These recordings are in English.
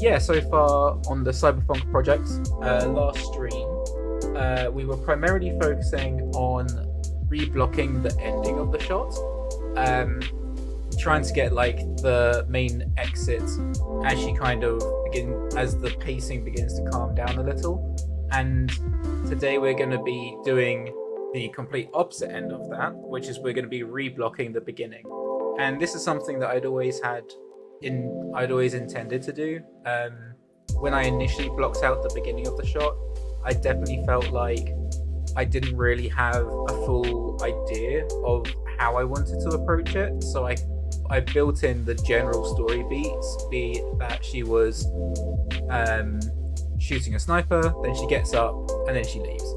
yeah, so far on the CYBERPHONK project, last stream, we were primarily focusing on reblocking the ending of the shot, trying to get like the main exit as she kind of as the pacing begins to calm down a little. And today we're going to be doing the complete opposite end of that, which is we're going to be reblocking the beginning. And this is something that I'd always intended to do. When I initially blocked out the beginning of the shot, I definitely felt like I didn't really have a full idea of how I wanted to approach it. So I built in the general story beats, be it that she was shooting a sniper, then she gets up, and then she leaves.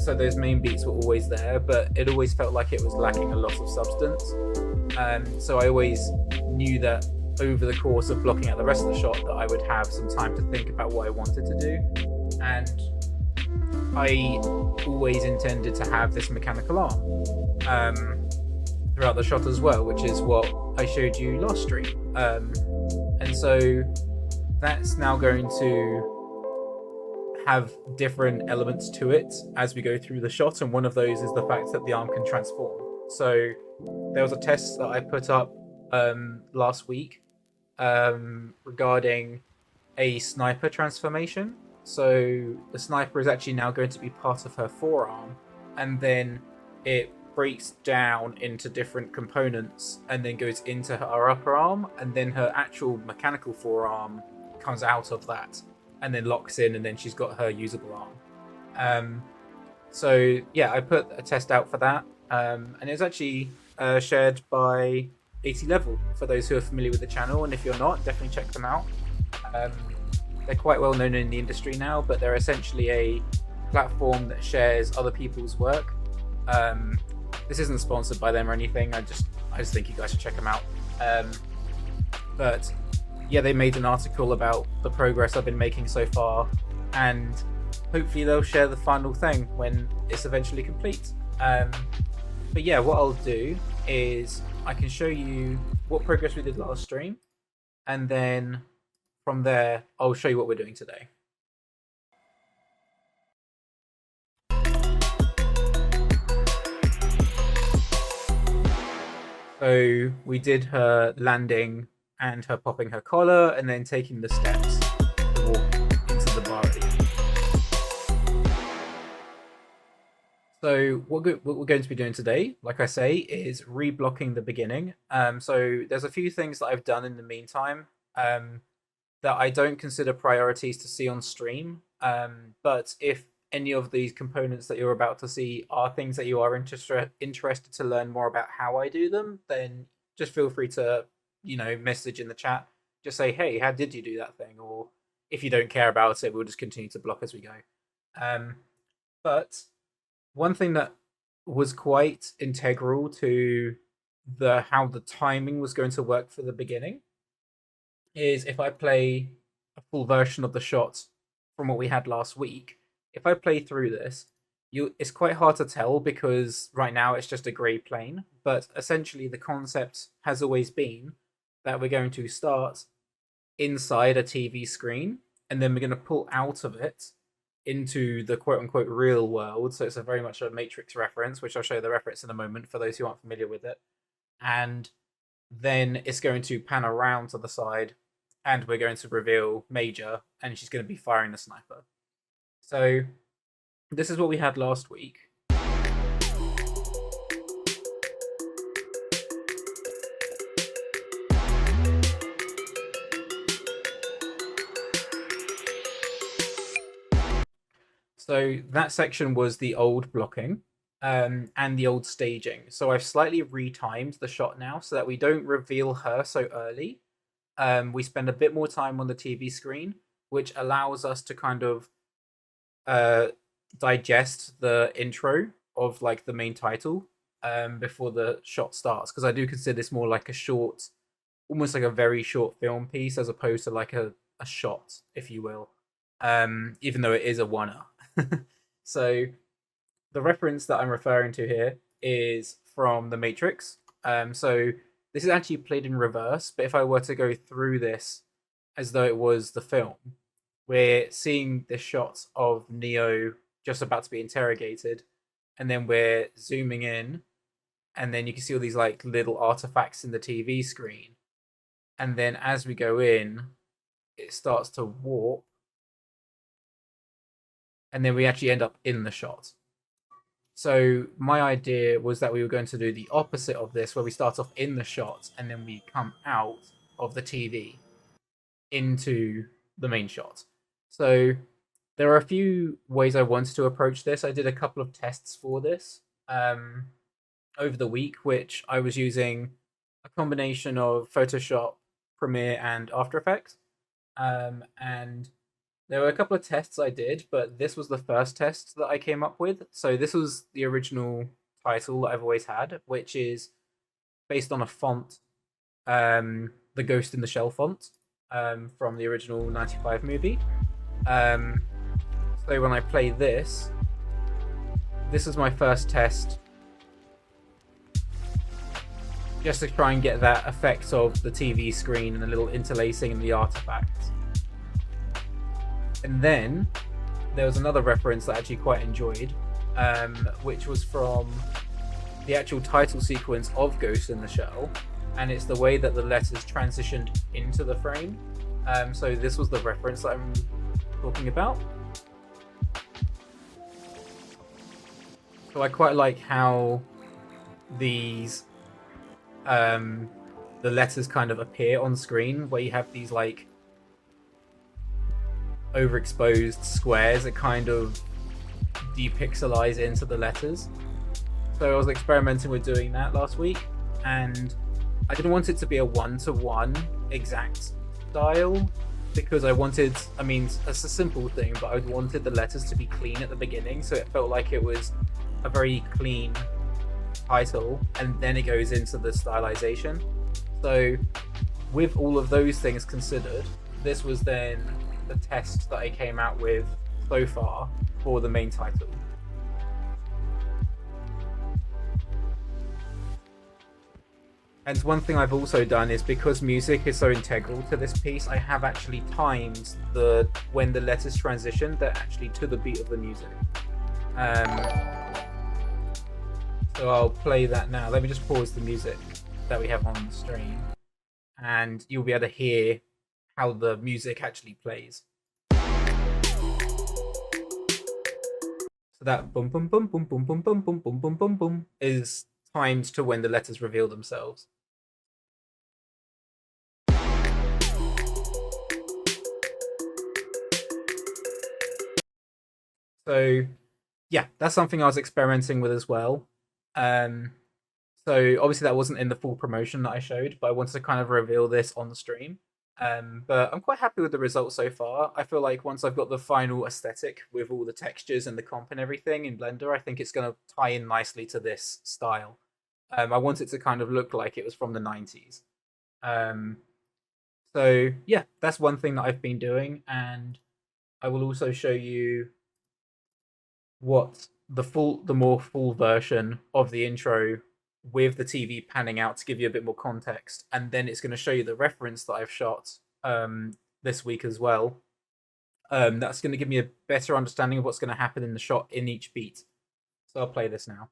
So those main beats were always there, but it always felt like it was lacking a lot of substance. So I always knew that over the course of blocking out the rest of the shot that I would have some time to think about what I wanted to do. And I always intended to have this mechanical arm throughout the shot as well, which is what I showed you last stream. And so that's now going to have different elements to it as we go through the shot, and one of those is the fact that the arm can transform. So there was a test that I put up last week regarding a sniper transformation. So the sniper is actually now going to be part of her forearm, and then it breaks down into different components and then goes into her upper arm, and then her actual mechanical forearm comes out of that and then locks in, and then she's got her usable arm. So yeah, I put a test out for that, and it was actually shared by 80 Level for those who are familiar with the channel, and if you're not, definitely check them out. They're quite well known in the industry now, but they're essentially a platform that shares other people's work. This isn't sponsored by them or anything. I just think you guys should check them out. But yeah, they made an article about the progress I've been making so far, and hopefully they'll share the final thing when it's eventually complete. But yeah, what I'll do is I can show you what progress we did last stream, and then from there I'll show you what we're doing today. So we did her landing and her popping her collar, and then taking the steps to walk into the bar at the end. So what we're going to be doing today, like I say, is reblocking the beginning. So there's a few things that I've done in the meantime that I don't consider priorities to see on stream. But if any of these components that you're about to see are things that you are interested to learn more about how I do them, then just feel free to message in the chat, just say, hey, how did you do that thing? Or if you don't care about it, we'll just continue to block as we go. But one thing that was quite integral to how the timing was going to work for the beginning is if I play a full version of the shot from what we had last week, if I play through this, it's quite hard to tell because right now it's just a grey plane, but essentially the concept has always been that we're going to start inside a TV screen, and then we're going to pull out of it into the quote-unquote real world. So it's very much a Matrix reference, which I'll show you the reference in a moment for those who aren't familiar with it. And then it's going to pan around to the side, and we're going to reveal Major, and she's going to be firing the sniper. So this is what we had last week. So that section was the old blocking and the old staging. So I've slightly retimed the shot now so that we don't reveal her so early. We spend a bit more time on the TV screen, which allows us to kind of digest the intro of like the main title before the shot starts, because I do consider this more like a short, almost like a very short film piece as opposed to like a shot, if you will, even though it is a one-er. So the reference that I'm referring to here is from The Matrix. So this is actually played in reverse, but if I were to go through this as though it was the film. We're seeing the shot of Neo just about to be interrogated, and then we're zooming in, and then you can see all these like little artifacts in the TV screen. And then as we go in, it starts to warp, and then we actually end up in the shot. So my idea was that we were going to do the opposite of this, where we start off in the shot and then we come out of the TV into the main shot. So there are a few ways I wanted to approach this. I did a couple of tests for this over the week, which I was using a combination of Photoshop, Premiere, and After Effects. And there were a couple of tests I did, but this was the first test that I came up with. So this was the original title that I've always had, which is based on a font, the Ghost in the Shell font, from the original 95 movie. So when I play this, this is my first test, just to try and get that effect of the TV screen and the little interlacing and the artifacts. And then there was another reference that I actually quite enjoyed, which was from the actual title sequence of Ghost in the Shell, and it's the way that the letters transitioned into the frame. So this was the reference that I'm talking about. So I quite like how these the letters kind of appear on screen, where you have these like overexposed squares that kind of depixelize into the letters. So I was experimenting with doing that last week, and I didn't want it to be a one-to-one exact style, because I wanted, I mean, it's a simple thing, but I wanted the letters to be clean at the beginning, so it felt like it was a very clean title, and then it goes into the stylization. So with all of those things considered, this was then the test that I came out with so far for the main title. And one thing I've also done is, because music is so integral to this piece, I have actually timed when the letters transition, they're actually to the beat of the music. So I'll play that now. Let me just pause the music that we have on the stream, and you'll be able to hear how the music actually plays. So that boom boom boom boom boom boom boom boom boom boom boom boom is timed to when the letters reveal themselves. So yeah, that's something I was experimenting with as well. So obviously that wasn't in the full promotion that I showed, but I wanted to kind of reveal this on the stream. But I'm quite happy with the results so far. I feel like once I've got the final aesthetic with all the textures and the comp and everything in Blender, I think it's going to tie in nicely to this style. I want it to kind of look like it was from the 90s. So yeah, that's one thing that I've been doing, and I will also show you what the more full version of the intro with the TV panning out to give you a bit more context, and then it's going to show you the reference that I've shot this week as well. That's going to give me a better understanding of what's going to happen in the shot in each beat. So I'll play this now.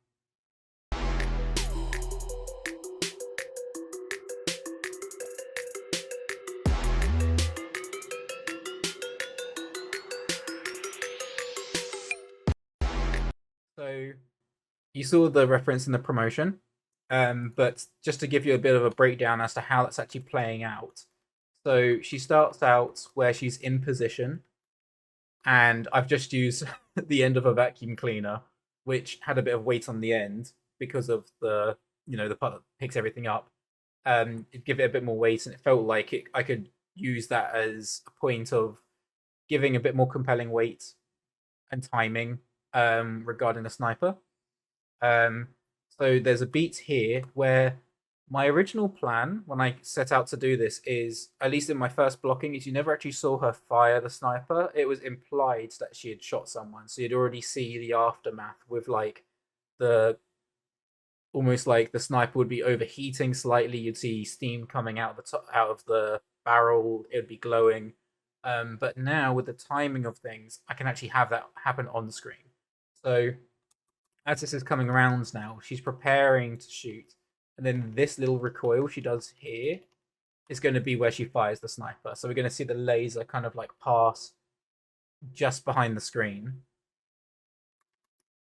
So you saw the reference in the promotion, but just to give you a bit of a breakdown as to how that's actually playing out. So she starts out where she's in position, and I've just used the end of a vacuum cleaner, which had a bit of weight on the end because of the part that picks everything up. It'd give it a bit more weight, and it felt like I could use that as a point of giving a bit more compelling weight and timing regarding the sniper. So there's a beat here where my original plan when I set out to do this is, at least in my first blocking, is you never actually saw her fire the sniper. It was implied that she had shot someone, so you'd already see the aftermath with like almost like the sniper would be overheating slightly. You'd see steam coming out of the barrel, it would be glowing. But now with the timing of things, I can actually have that happen on the screen. So as this is coming around now, she's preparing to shoot, and then this little recoil she does here is going to be where she fires the sniper. So we're going to see the laser kind of like pass just behind the screen.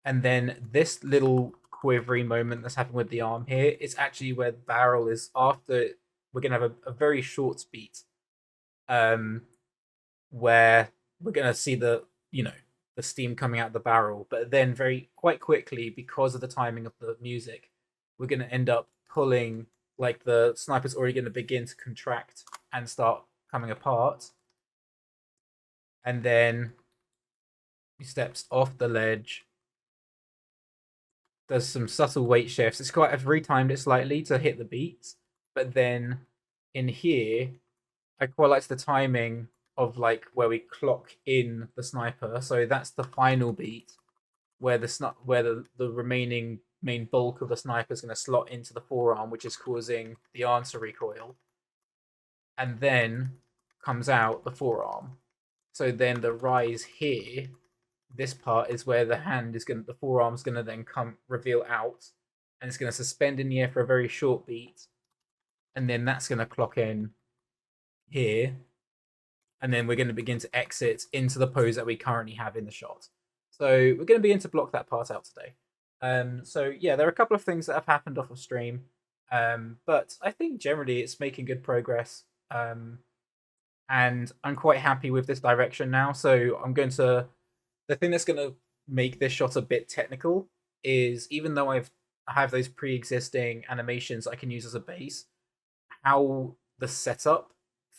And then this little quivery moment that's happened with the arm here is actually where the barrel is after. We're going to have a very short beat where we're going to see the steam coming out the barrel, but then quite quickly, because of the timing of the music, we're going to end up pulling, like the sniper's already going to begin to contract and start coming apart, and then he steps off the ledge, does some subtle weight shifts. It's quite, I've retimed it slightly to hit the beats, but then in here I quite like the timing of like where we clock in the sniper. So that's the final beat where the remaining main bulk of the sniper is going to slot into the forearm, which is causing the arm to recoil, and then comes out the forearm. So then the rise here, this part is where the forearm's going to then reveal out, and it's going to suspend in the air for a very short beat, and then that's going to clock in here, and then we're going to begin to exit into the pose that we currently have in the shot. So we're going to begin to block that part out today. So yeah, there are a couple of things that have happened off of stream, but I think generally it's making good progress, and I'm quite happy with this direction now. So the thing that's going to make this shot a bit technical is, even though I have those pre-existing animations I can use as a base, how the setup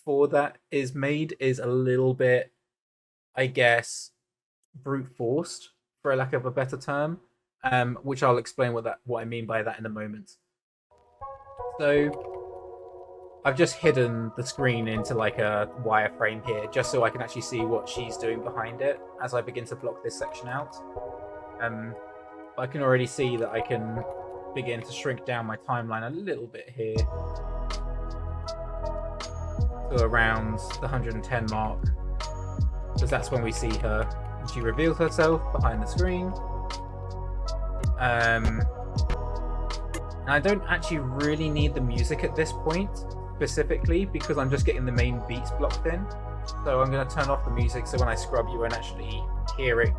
for that is made is a little bit, I guess, brute forced, for a lack of a better term, which I'll explain what I mean by that in a moment. So I've just hidden the screen into like a wireframe here, just so I can actually see what she's doing behind it as I begin to block this section out. I can already see that I can begin to shrink down my timeline a little bit here to around the 110 mark, because that's when we see her. She reveals herself behind the screen. And I don't actually really need the music at this point specifically, because I'm just getting the main beats blocked in. So I'm going to turn off the music, so when I scrub you won't actually hear it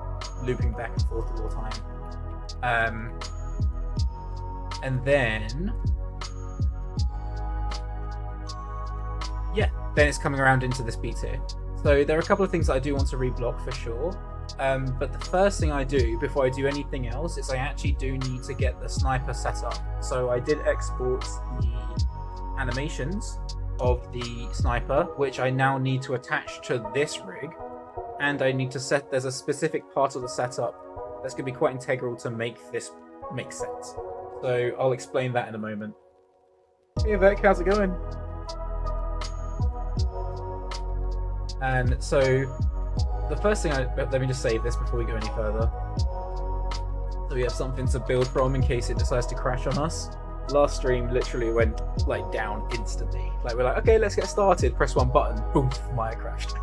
looping back and forth all the time. And then yeah, then it's coming around into this beat here. So there are a couple of things that I do want to reblock for sure. But the first thing I do before I do anything else is I actually do need to get the sniper set up. So I did export the animations of the sniper, which I now need to attach to this rig, and I need to there's a specific part of the setup that's going to be quite integral to make this make sense. So I'll explain that in a moment. Hey Vic, how's it going? And so the first thing let me just save this before we go any further, so we have something to build from in case it decides to crash on us. Last stream literally went like down instantly. Like we're like, okay, let's get started, press one button, boom, Maya crashed.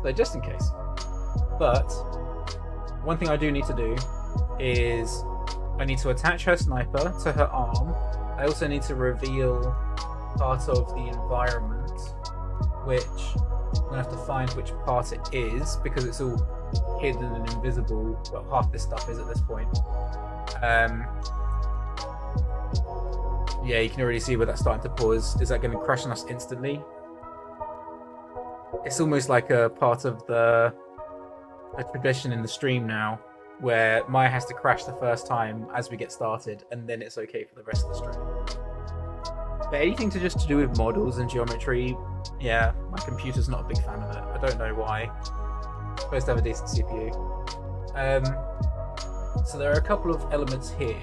So just in case. But one thing I do need to do is I need to attach her sniper to her arm. I also need to reveal part of the environment, which I'm gonna have to find which part it is, because it's all hidden and invisible. Well, half this stuff is at this point. Yeah, you can already see where that's starting to pause. Is that going to crash on us instantly? It's almost like a part of a tradition in the stream now, where Maya has to crash the first time as we get started, and then it's okay for the rest of the stream. But anything to do with models and geometry, yeah, my computer's not a big fan of it. I don't know why. I'm supposed to have a decent CPU. So there are a couple of elements here.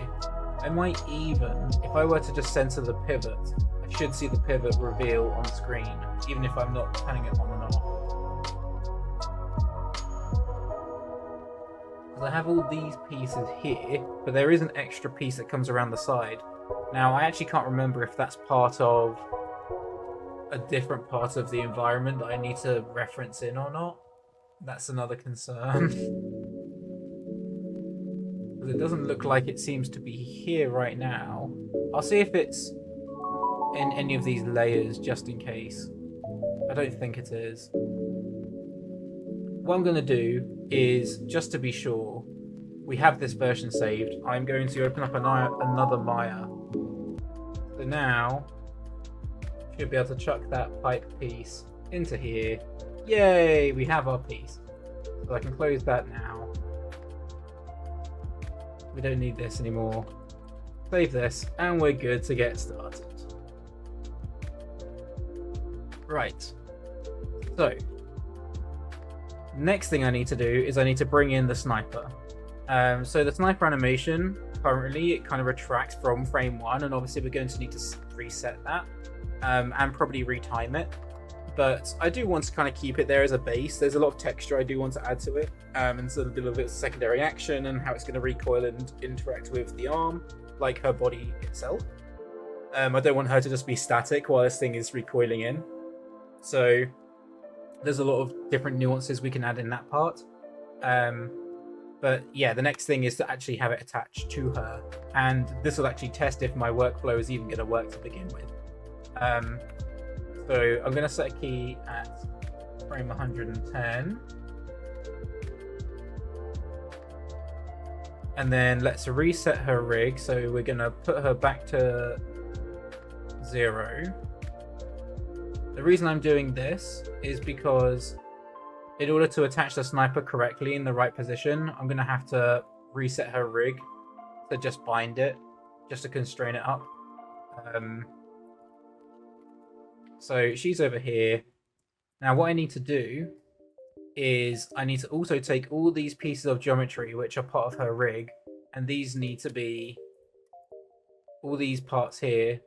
I might even, if I were to just center the pivot, I should see the pivot reveal on screen, even if I'm not turning it on and off. Because I have all these pieces here, but there is an extra piece that comes around the side. Now, I actually can't remember if that's part of a different part of the environment that I need to reference in or not. That's another concern. Because it doesn't look like it seems to be here right now. I'll see if it's in any of these layers just in case. I don't think it is. What I'm going to do is, just to be sure, we have this version saved. I'm going to open up another Maya. So now, should be able to chuck that pipe piece into here. Yay, we have our piece. So I can close that now. We don't need this anymore. Save this, and we're good to get started. Right. So, next thing I need to do is I need to bring in the sniper. So the sniper animation, currently, it kind of retracts from frame 1, and obviously we're going to need to reset that, and probably retime it. But I do want to kind of keep it there as a base. There's a lot of texture I do want to add to it, and so a little bit of secondary action and how it's going to recoil and interact with the arm, like her body itself. I don't want her to just be static while this thing is recoiling in. So there's a lot of different nuances we can add in that part. But yeah, the next thing is to actually have it attached to her. And this will actually test if my workflow is even going to work to begin with. So I'm going to set a key at frame 110. And then let's reset her rig. So we're going to put her back to 0. The reason I'm doing this is because in order to attach the sniper correctly in the right position, I'm going to have to reset her rig to just bind it, just to constrain it up. So she's over here. Now what I need to do is I need to also take all these pieces of geometry which are part of her rig, and these need to be all these parts here.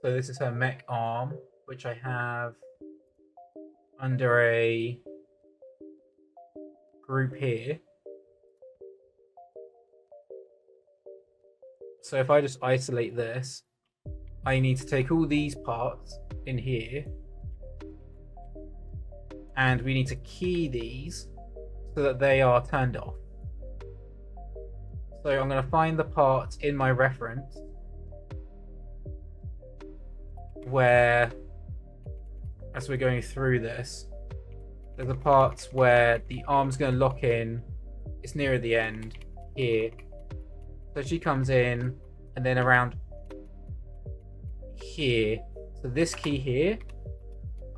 So this is her mech arm, which I have under a group here. So if I just isolate this, I need to take all these parts in here, and we need to key these so that they are turned off. So I'm going to find the part in my reference where, as we're going through this, there's a part where the arm's going to lock in. It's nearer the end here. So she comes in, and then around here. So this key here,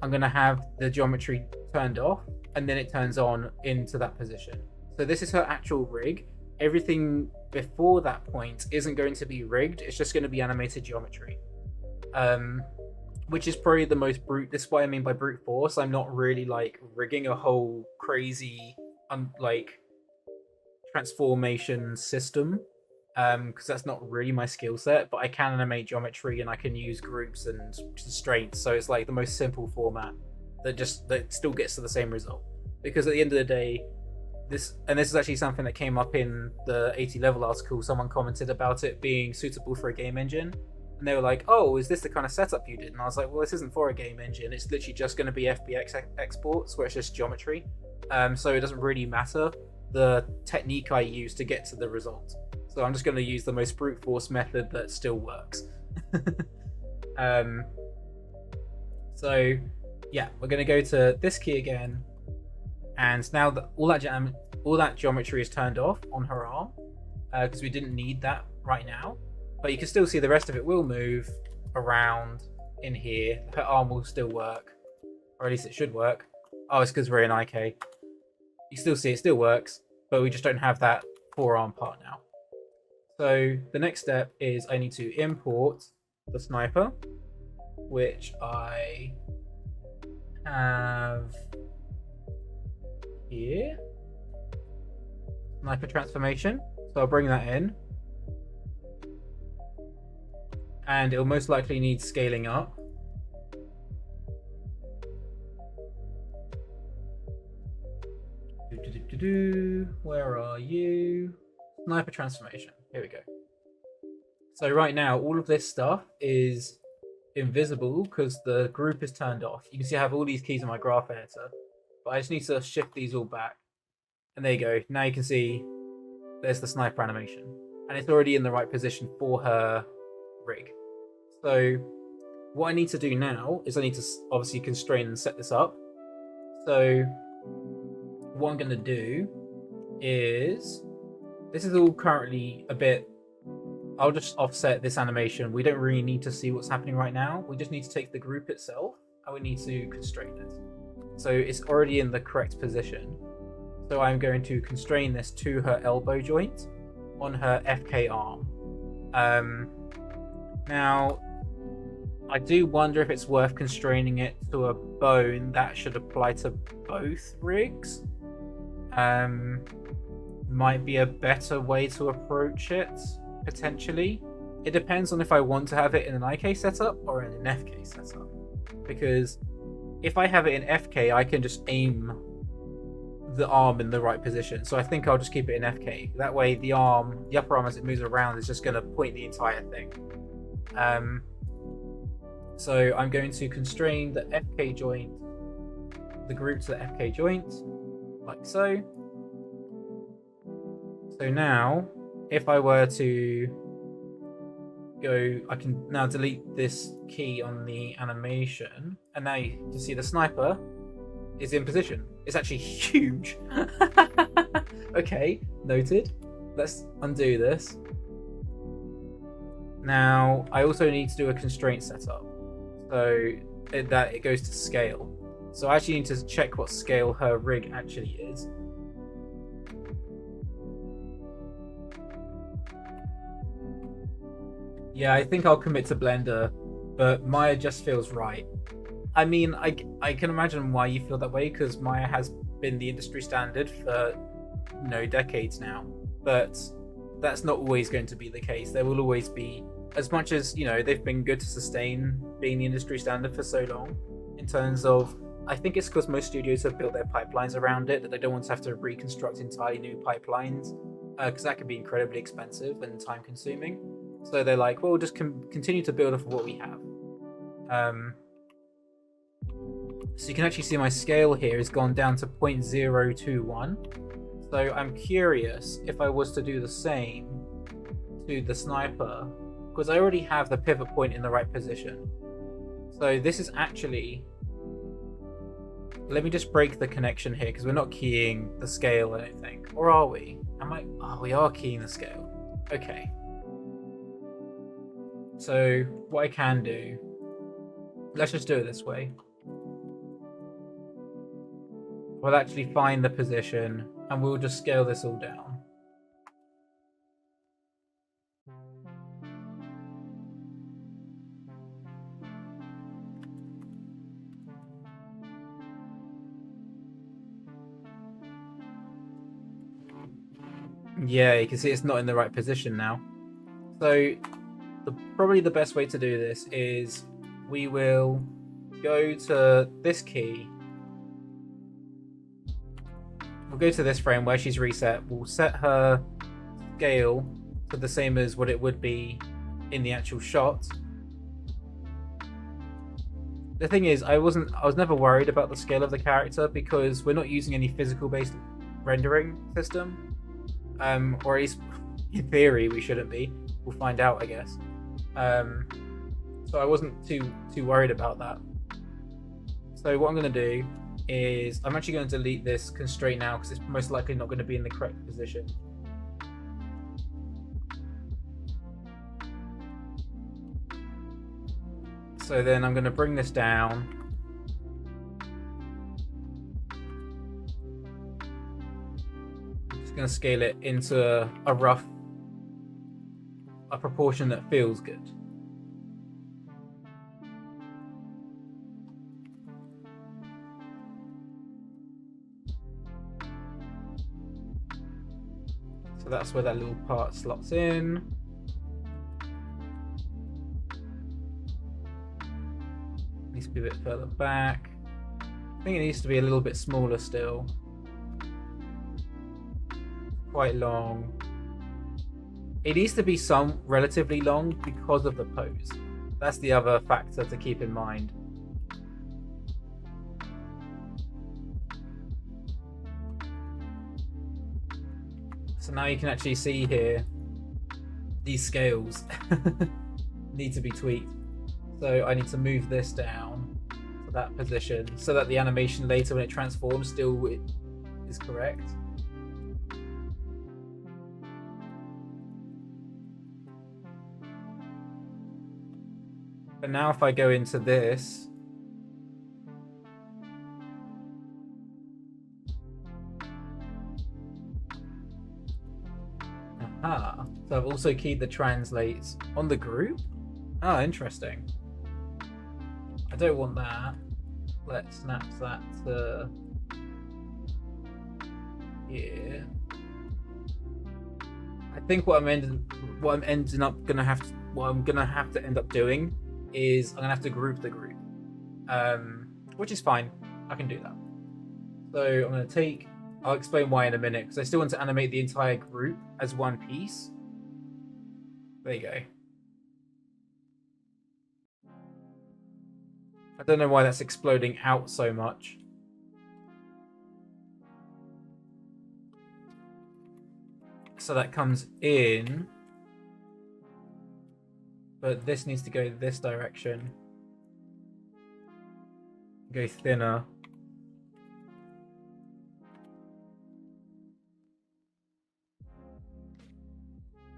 I'm going to have the geometry turned off, and then it turns on into that position. So this is her actual rig. Everything before that point isn't going to be rigged. It's just going to be animated geometry. Which is probably the most brute. This is what I mean by brute force. I'm not really like rigging a whole crazy like transformation system, because that's not really my skill set. But I can animate geometry, and I can use groups and constraints. So it's like the most simple format that still gets to the same result. Because at the end of the day, this is actually something that came up in the 80 level article. Someone commented about it being suitable for a game engine. And they were like, oh, is this the kind of setup you did? And I was like, well, this isn't for a game engine. It's literally just going to be FBX exports where it's just geometry. So it doesn't really matter the technique I use to get to the result. So I'm just going to use the most brute force method that still works. So yeah, we're going to go to this key again. And now that all that geometry is turned off on her arm, because we didn't need that right now. But you can still see the rest of it will move around in here. Her arm will still work, or at least it should work. Oh, it's because we're in IK. You still see it still works, but we just don't have that forearm part now. So the next step is I need to import the sniper, which I have here. Sniper transformation. So I'll bring that in. And it'll most likely need scaling up. Where are you? Sniper transformation. Here we go. So right now, all of this stuff is invisible because the group is turned off. You can see I have all these keys in my graph editor, but I just need to shift these all back. And there you go. Now you can see there's the sniper animation, and it's already in the right position for her rig. So what I need to do now is I need to obviously constrain and set this up. So what I'm going to do is, this is all currently a bit, I'll just offset this animation. We don't really need to see what's happening right now. We just need to take the group itself and we need to constrain it. So it's already in the correct position. So I'm going to constrain this to her elbow joint on her FK arm. Now, I do wonder if it's worth constraining it to a bone. That should apply to both rigs. Might be a better way to approach it, potentially. It depends on if I want to have it in an IK setup or in an FK setup. Because if I have it in FK, I can just aim the arm in the right position. So I think I'll just keep it in FK. That way the arm, the upper arm as it moves around, is just going to point the entire thing. So I'm going to constrain the FK joint, the group to the FK joint, like so. So now, if I were to go, I can now delete this key on the animation, and now you can see the sniper is in position. It's actually huge. Okay, noted. Let's undo this. Now, I also need to do a constraint setup, so that it goes to scale. So I actually need to check what scale her rig actually is. Yeah, I think I'll commit to Blender, but Maya just feels right. I mean, I can imagine why you feel that way, because Maya has been the industry standard for, decades now. But that's not always going to be the case. There will always be, as much as, they've been good to sustain being the industry standard for so long, in terms of, I think it's because most studios have built their pipelines around it, that they don't want to have to reconstruct entirely new pipelines, because that can be incredibly expensive and time consuming. So they're like, well, we'll just continue to build off of what we have. So you can actually see my scale here has gone down to 0.021. So I'm curious if I was to do the same to the sniper, because I already have the pivot point in the right position. So this is actually, let me just break the connection here, because we're not keying the scale, I don't think. Or are we? Oh, we are keying the scale. Okay. So what I can do, let's just do it this way. We'll actually find the position and we'll just scale this all down. Yeah, you can see it's not in the right position now. So probably the best way to do this is we will go to this key. We'll go to this frame where she's reset. We'll set her scale to the same as what it would be in the actual shot. The thing is, I was never worried about the scale of the character because we're not using any physical based rendering system. Or at least in theory we shouldn't be. We'll find out, I guess. So I wasn't too worried about that. So what I'm going to do is I'm actually going to delete this constraint now because it's most likely not going to be in the correct position. So then I'm going to bring this down. Just going to scale it into a proportion that feels good. So that's where that little part slots in. Needs to be a bit further back. I think it needs to be a little bit smaller still. Quite long. It needs to be relatively long because of the pose. That's the other factor to keep in mind. So now you can actually see here, these scales need to be tweaked. So I need to move this down to that position so that the animation later when it transforms still is correct. But now if I go into this, aha, so I've also keyed the translates on the group. Oh, interesting. I don't want that. Let's snap that to here. I think what I'm gonna have to end up doing is I'm gonna have to group the group, which is fine. I can do that. So I'm gonna take. I'll explain why in a minute because I still want to animate the entire group as one piece. There you go. I don't know why that's exploding out so much. So that comes in. But this needs to go this direction. Go thinner.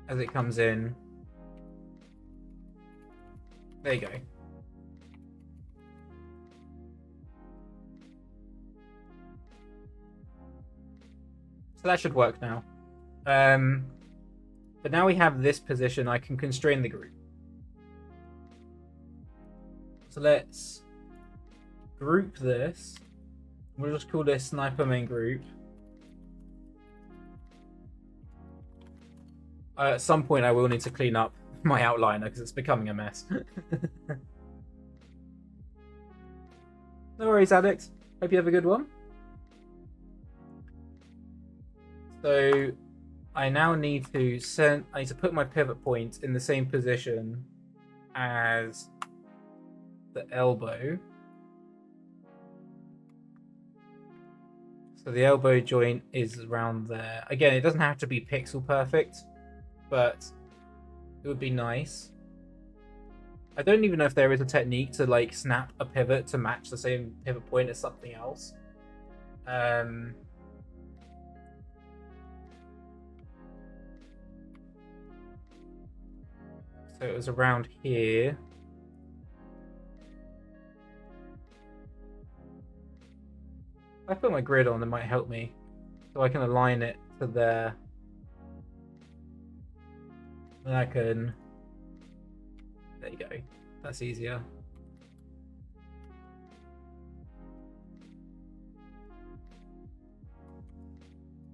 As it comes in. There you go. So that should work now. But now we have this position, I can constrain the group. So let's group this. We'll just call this Sniper Main Group. At some point I will need to clean up my outliner because it's becoming a mess. No worries, Addict. Hope you have a good one. So I now need to put my pivot point in the same position as the elbow. So the elbow joint is around there. Again, it doesn't have to be pixel perfect, but it would be nice. I don't even know if there is a technique to like snap a pivot to match the same pivot point as something else. So it was around here. If I put my grid on, it might help me. So I can align it to there. Then I can... There you go. That's easier.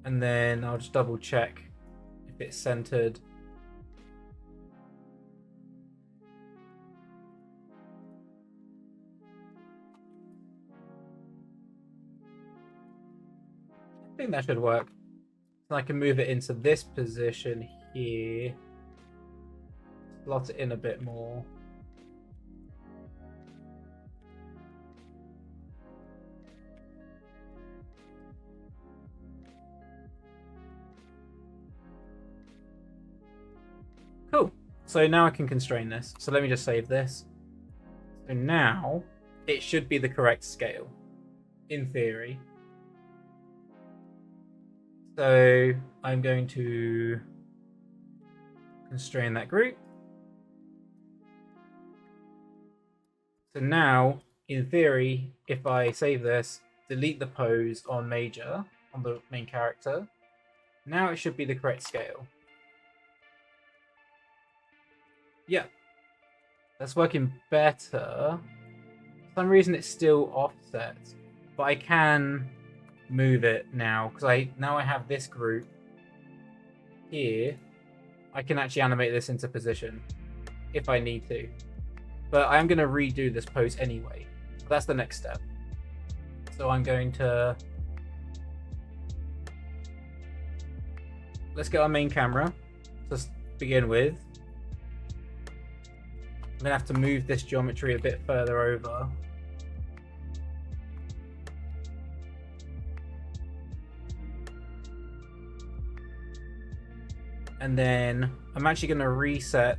And then I'll just double check if it's centered. I think that should work. So I can move it into this position here. Slot it in a bit more. Cool. So now I can constrain this. So let me just save this. So now it should be the correct scale, in theory. So I'm going to constrain that group. So now, in theory, if I save this, delete the pose on major, on the main character, now it should be the correct scale. Yeah, that's working better. For some reason it's still offset, but I can move it now because now I have this group here. I can actually animate this into position if I need to, but I am going to redo this pose anyway. So that's the next step. So I'm going to let's get our main camera to begin with. I'm gonna have to move this geometry a bit further over. And then I'm actually gonna reset.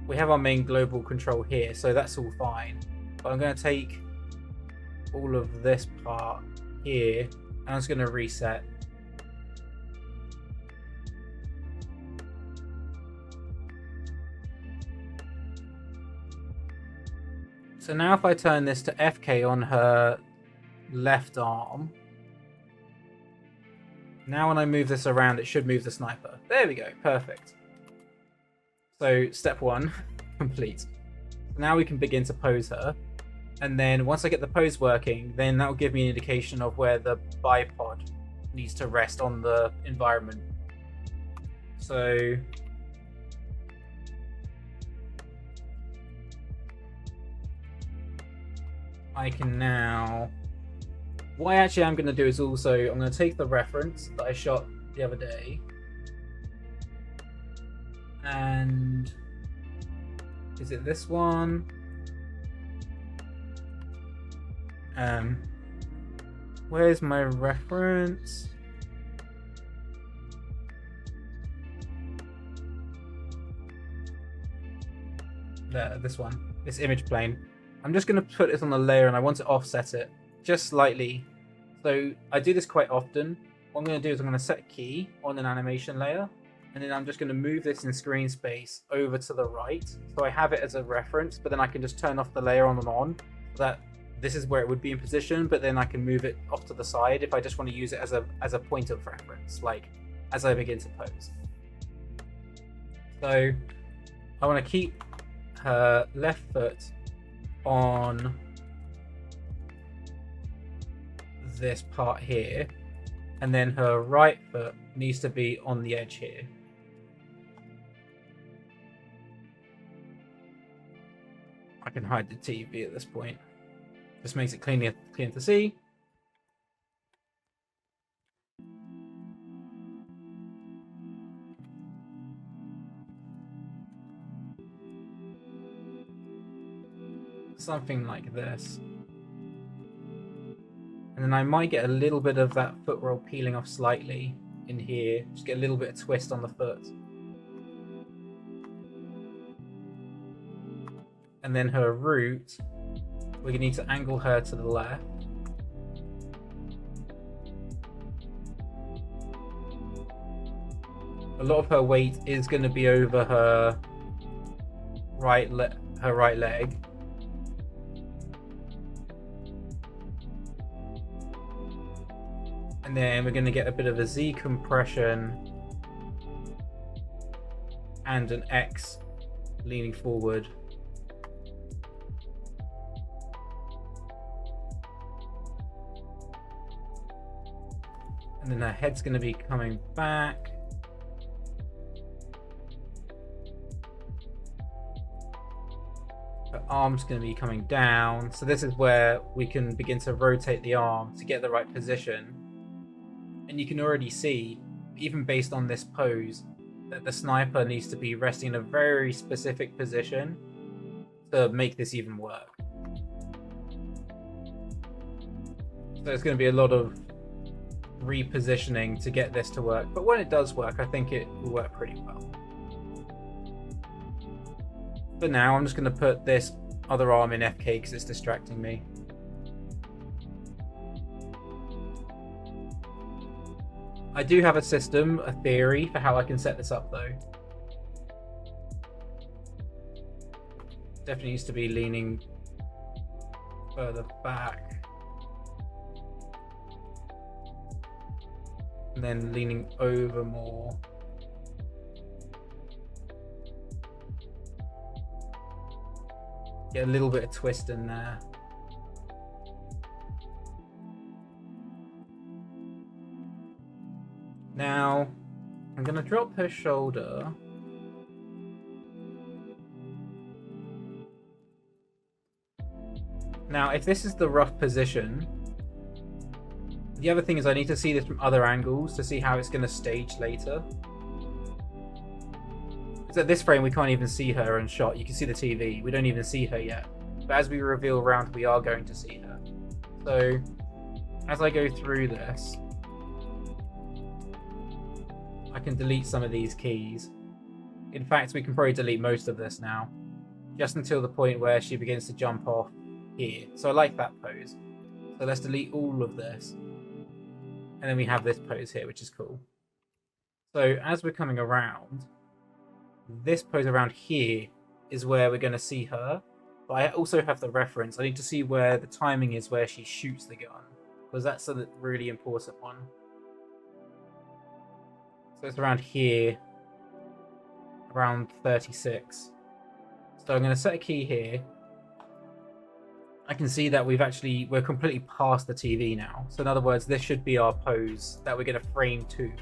We have our main global control here, so that's all fine. But I'm gonna take all of this part here, and I'm just gonna reset. So now if I turn this to FK on her left arm, now when I move this around, it should move the sniper. There we go, perfect. So step 1, complete. Now we can begin to pose her. And then once I get the pose working, then that will give me an indication of where the bipod needs to rest on the environment. So I can now, what I actually am going to do is also, I'm going to take the reference that I shot the other day, and is it this one? Where's my reference? There, this one, this image plane. I'm just going to put this on the layer, and I want to offset it just slightly. So I do this quite often. What I'm going to do is I'm going to set key on an animation layer, and then I'm just going to move this in screen space over to the right. So I have it as a reference, but then I can just turn off the layer on and on, so that this is where it would be in position, but then I can move it off to the side if I just want to use it as a point of reference, like as I begin to pose. So I want to keep her left foot on this part here, and then her right foot needs to be on the edge here. I can hide the TV at this point. Just makes it clean to see. Something like this. And then I might get a little bit of that foot roll peeling off slightly in here. Just get a little bit of twist on the foot. And then her root, we need to angle her to the left. A lot of her weight is going to be over her right leg. And then we're going to get a bit of a Z compression and an X leaning forward. And then her head's going to be coming back. Her arm's going to be coming down. So this is where we can begin to rotate the arm to get the right position. And you can already see, even based on this pose, that the sniper needs to be resting in a very specific position to make this even work. So there's going to be a lot of repositioning to get this to work. But when it does work, I think it will work pretty well. For now, I'm just going to put this other arm in FK because it's distracting me. I do have a system, a theory for how I can set this up though. Definitely needs to be leaning further back. And then leaning over more. Get a little bit of twist in there. Now, I'm going to drop her shoulder. Now, if this is the rough position, the other thing is I need to see this from other angles to see how it's going to stage later. Because at this frame we can't even see her in shot. You can see the TV. We don't even see her yet. But as we reveal around, we are going to see her. So as I go through this, I can delete some of these keys. In fact, we can probably delete most of this now. Just until the point where she begins to jump off here. So I like that pose. So let's delete all of this. And then we have this pose here, which is cool. So as we're coming around, this pose around here is where we're going to see her. But I also have the reference. I need to see where the timing is where she shoots the gun. Because that's a really important one. So it's around here. Around 36. So I'm going to set a key here. I can see that we're completely past the TV now. So in other words, this should be our pose that we're going to frame to.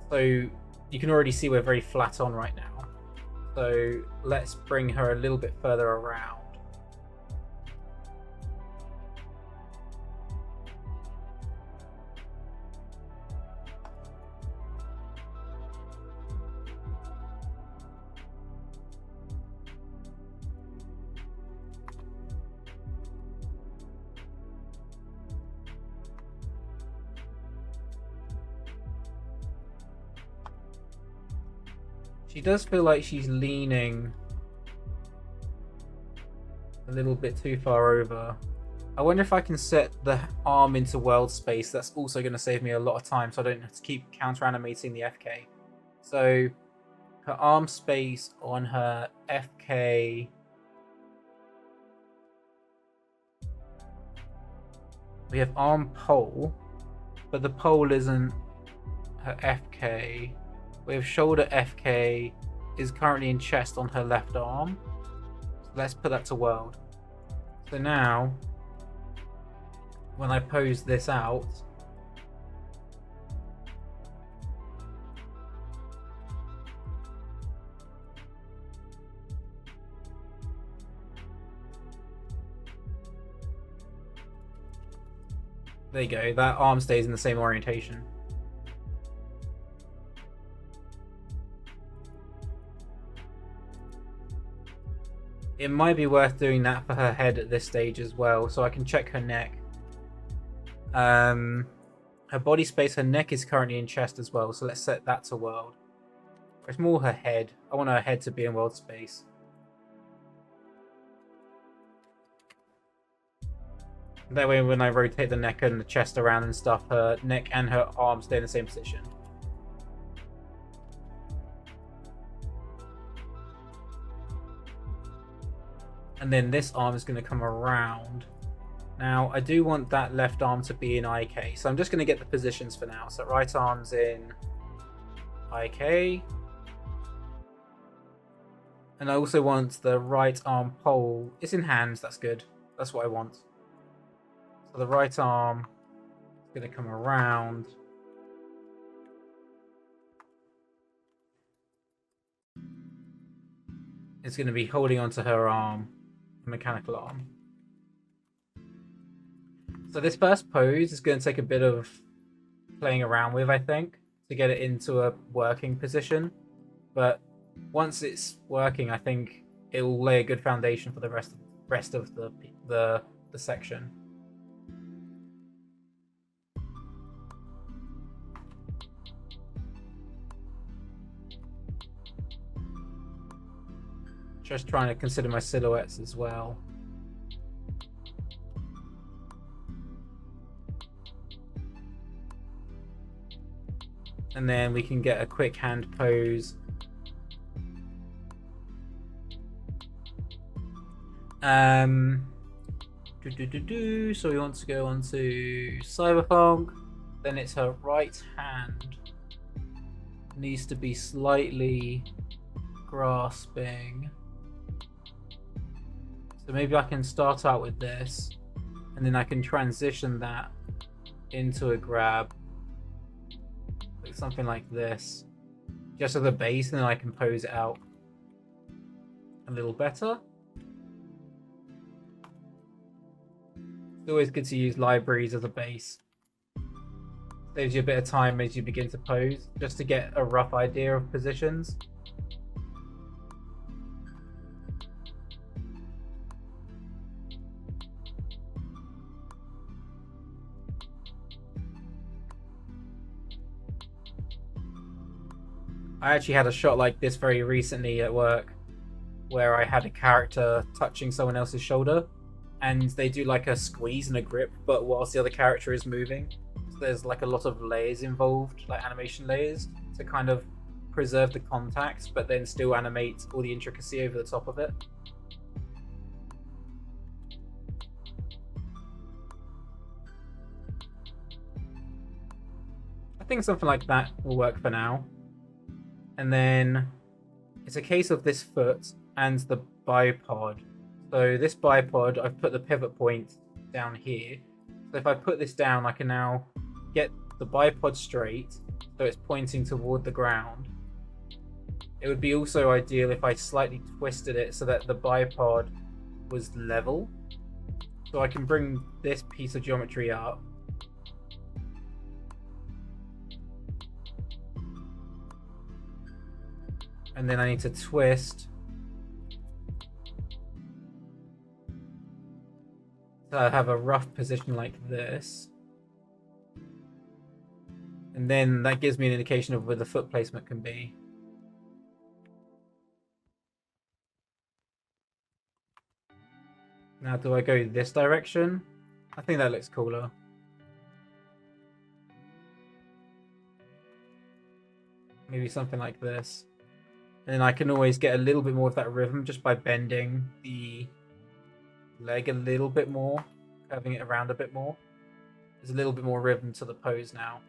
So you can already see we're very flat on right now. So let's bring her a little bit further around. She does feel like she's leaning a little bit too far over. I wonder if I can set the arm into world space. That's also going to save me a lot of time so I don't have to keep counter animating the FK. So her arm space on her FK. We have arm pole, but the pole isn't her FK. We have shoulder FK is currently in chest on her left arm. So let's put that to world. So now, when I pose this out, there you go, that arm stays in the same orientation. It might be worth doing that for her head at this stage as well, so I can check her neck. Her body space, her neck is currently in chest as well, so let's set that to world. It's more her head. I want her head to be in world space. That way when I rotate the neck and the chest around and stuff, her neck and her arms stay in the same position. And then this arm is going to come around. Now, I do want that left arm to be in IK, so I'm just going to get the positions for now. So right arm's in IK. And I also want the right arm pole. It's in hands, that's good. That's what I want. So the right arm is going to come around. It's going to be holding onto her arm. Mechanical arm. So this first pose is going to take a bit of playing around with, I think, to get it into a working position. But once it's working, I think it will lay a good foundation for the rest of the section. Just trying to consider my silhouettes as well. And then we can get a quick hand pose. So we want to go on to CYBERPHONK. Then it's her right hand. Needs to be slightly grasping. So maybe I can start out with this, and then I can transition that into a grab. Like something like this. Just as a base, and then I can pose it out a little better. It's always good to use libraries as a base. Saves you a bit of time as you begin to pose, just to get a rough idea of positions. I actually had a shot like this very recently at work, where I had a character touching someone else's shoulder, and they do like a squeeze and a grip, but whilst the other character is moving. So there's like a lot of layers involved, like animation layers, to kind of preserve the contact, but then still animate all the intricacy over the top of it. I think something like that will work for now. And then it's a case of this foot and the bipod. So this bipod, I've put the pivot point down here. So if I put this down, I can now get the bipod straight, so it's pointing toward the ground. It would be also ideal if I slightly twisted it so that the bipod was level. So I can bring this piece of geometry up. And then I need to twist. So I have a rough position like this. And then that gives me an indication of where the foot placement can be. Now, do I go this direction? I think that looks cooler. Maybe something like this. And then I can always get a little bit more of that rhythm just by bending the leg a little bit more, curving it around a bit more. There's a little bit more rhythm to the pose now.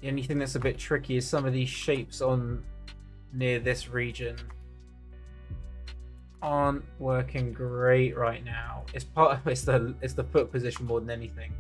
The only thing that's a bit tricky is some of these shapes on near this region aren't working great right now. It's the foot position more than anything.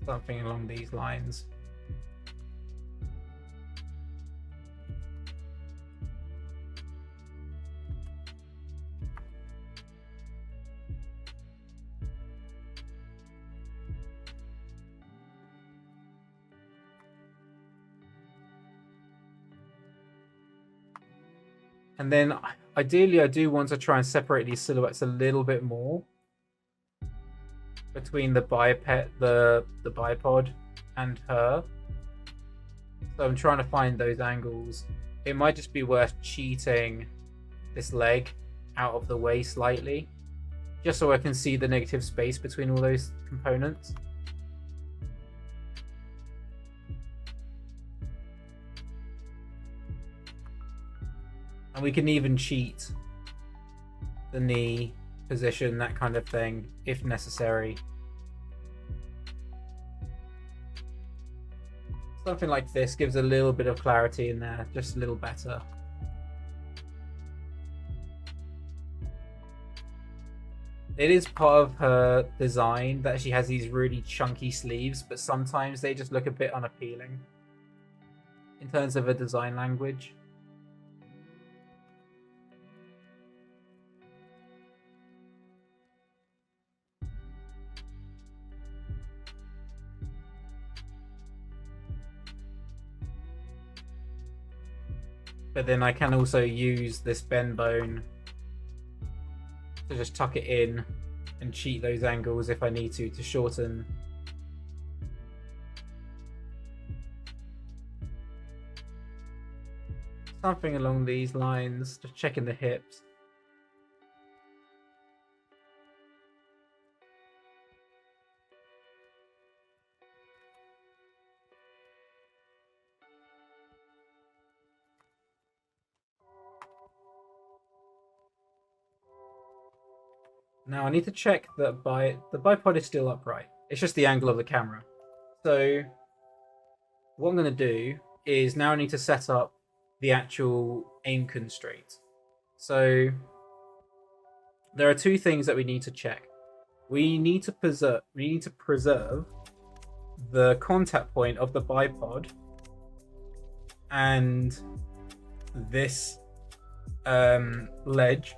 Something along these lines. And then ideally I do want to try and separate these silhouettes a little bit more between the bipod and her. So I'm trying to find those angles. It might just be worth cheating this leg out of the way slightly, just so I can see the negative space between all those components. And we can even cheat the knee position, that kind of thing, if necessary. Something like this gives a little bit of clarity in there, just a little better. It is part of her design that she has these really chunky sleeves, but sometimes they just look a bit unappealing in terms of a design language. But then I can also use this bend bone to just tuck it in and cheat those angles if I need to shorten. Something along these lines, just checking the hips. Now I need to check that the bipod is still upright. It's just the angle of the camera. So what I'm going to do is now I need to set up the actual aim constraint. So there are two things that we need to check. We need to preserve the contact point of the bipod and this ledge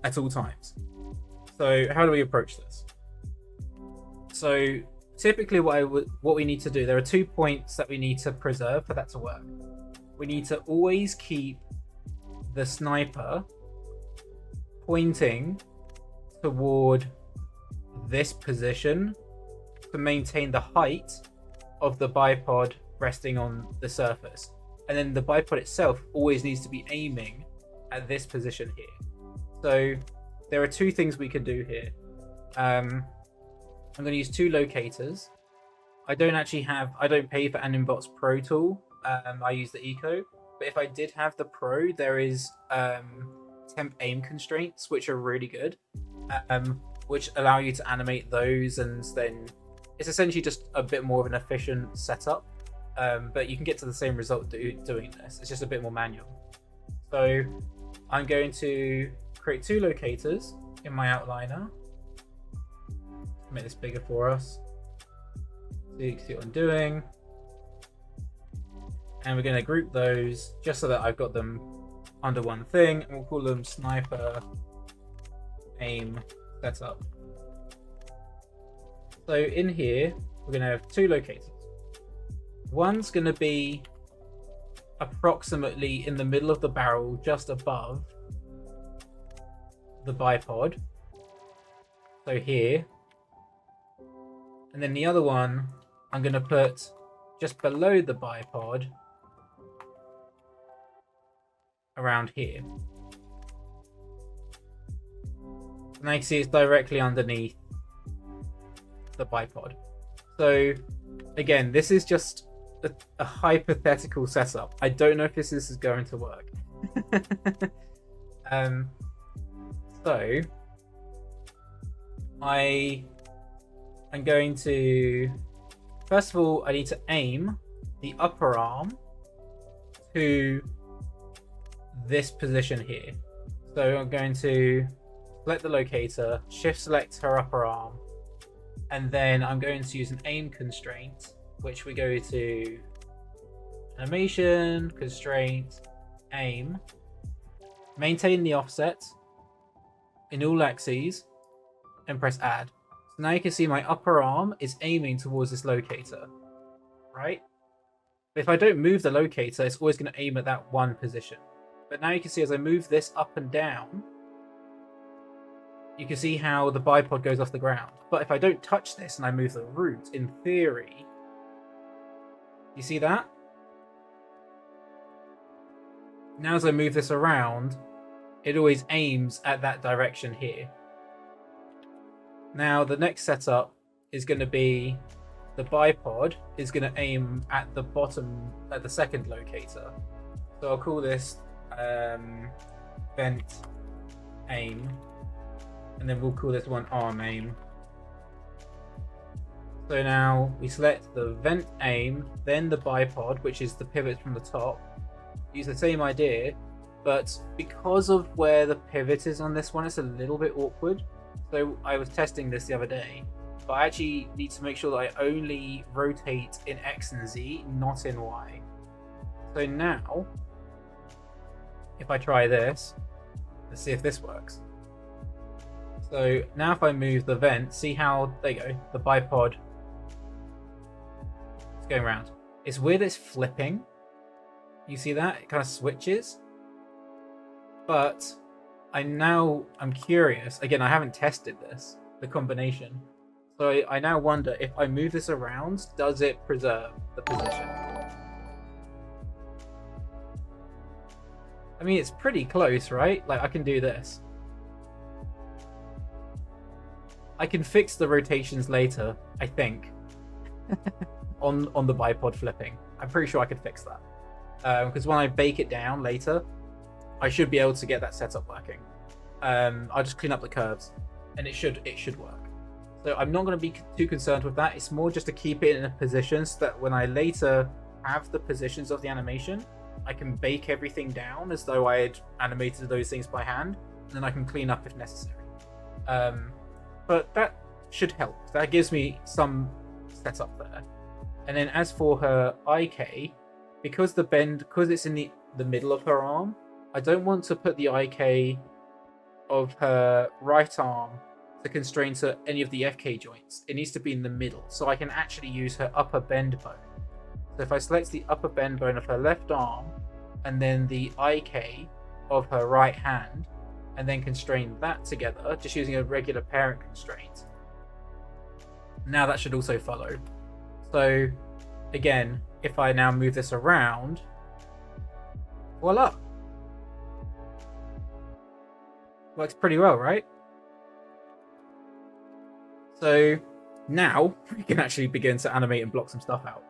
at all times. So how do we approach this? So typically what we need to do, there are 2 points that we need to preserve for that to work. We need to always keep the sniper pointing toward this position to maintain the height of the bipod resting on the surface. And then the bipod itself always needs to be aiming at this position here. So there are two things we can do here. I'm going to use two locators. I don't pay for Animbot's Pro tool. I use the Eco. But if I did have the Pro, there is temp aim constraints, which are really good, which allow you to animate those, and then it's essentially just a bit more of an efficient setup. But you can get to the same result doing this. It's just a bit more manual. So I'm going to create two locators in my outliner. Make this bigger for us so you can see what I'm doing. And we're going to group those just so that I've got them under one thing, and we'll call them sniper aim setup. So in here, we're going to have two locators. One's going to be approximately in the middle of the barrel, just above the bipod. So here. And then the other one, I'm going to put just below the bipod, around here. And I can see it's directly underneath the bipod. So again, this is just a hypothetical setup. I don't know if this is going to work. So I'm going to, first of all, I need to aim the upper arm to this position here. So I'm going to select the locator, shift select her upper arm, and then I'm going to use an aim constraint, which we go to animation, constraint, aim, maintain the offset in all axes, and press add. So now you can see my upper arm is aiming towards this locator, right? But if I don't move the locator, it's always going to aim at that one position. But now you can see as I move this up and down, you can see how the bipod goes off the ground. But if I don't touch this and I move the root, in theory, you see that? Now as I move this around, it always aims at that direction here. Now the next setup is going to be the bipod is going to aim at the bottom, at the second locator. So I'll call this vent aim, and then we'll call this one arm aim. So now we select the vent aim, then the bipod, which is the pivot from the top. Use the same idea, but because of where the pivot is on this one, it's a little bit awkward. So I was testing this the other day, but I actually need to make sure that I only rotate in X and Z, not in Y. So now, if I try this, let's see if this works. So now if I move the vent, see how, there you go, the bipod is going around. It's weird it's flipping. You see that? It kind of switches. But I'm curious. Again, I haven't tested this, the combination. So I now wonder if I move this around, does it preserve the position? I mean, it's pretty close, right? Like, I can do this. I can fix the rotations later, I think, on the bipod flipping. I'm pretty sure I could fix that. Because when I bake it down later, I should be able to get that setup working. I'll just clean up the curves, and it should work. So I'm not going to be too concerned with that. It's more just to keep it in a position so that when I later have the positions of the animation, I can bake everything down as though I had animated those things by hand, then I can clean up if necessary. But that should help. That gives me some setup there. And then as for her IK, because it's in the middle of her arm, I don't want to put the IK of her right arm to constrain to any of the FK joints. It needs to be in the middle, so I can actually use her upper bend bone. So if I select the upper bend bone of her left arm, and then the IK of her right hand, and then constrain that together, just using a regular parent constraint, now that should also follow. So again, if I now move this around, voila! Works pretty well, right? So now we can actually begin to animate and block some stuff out.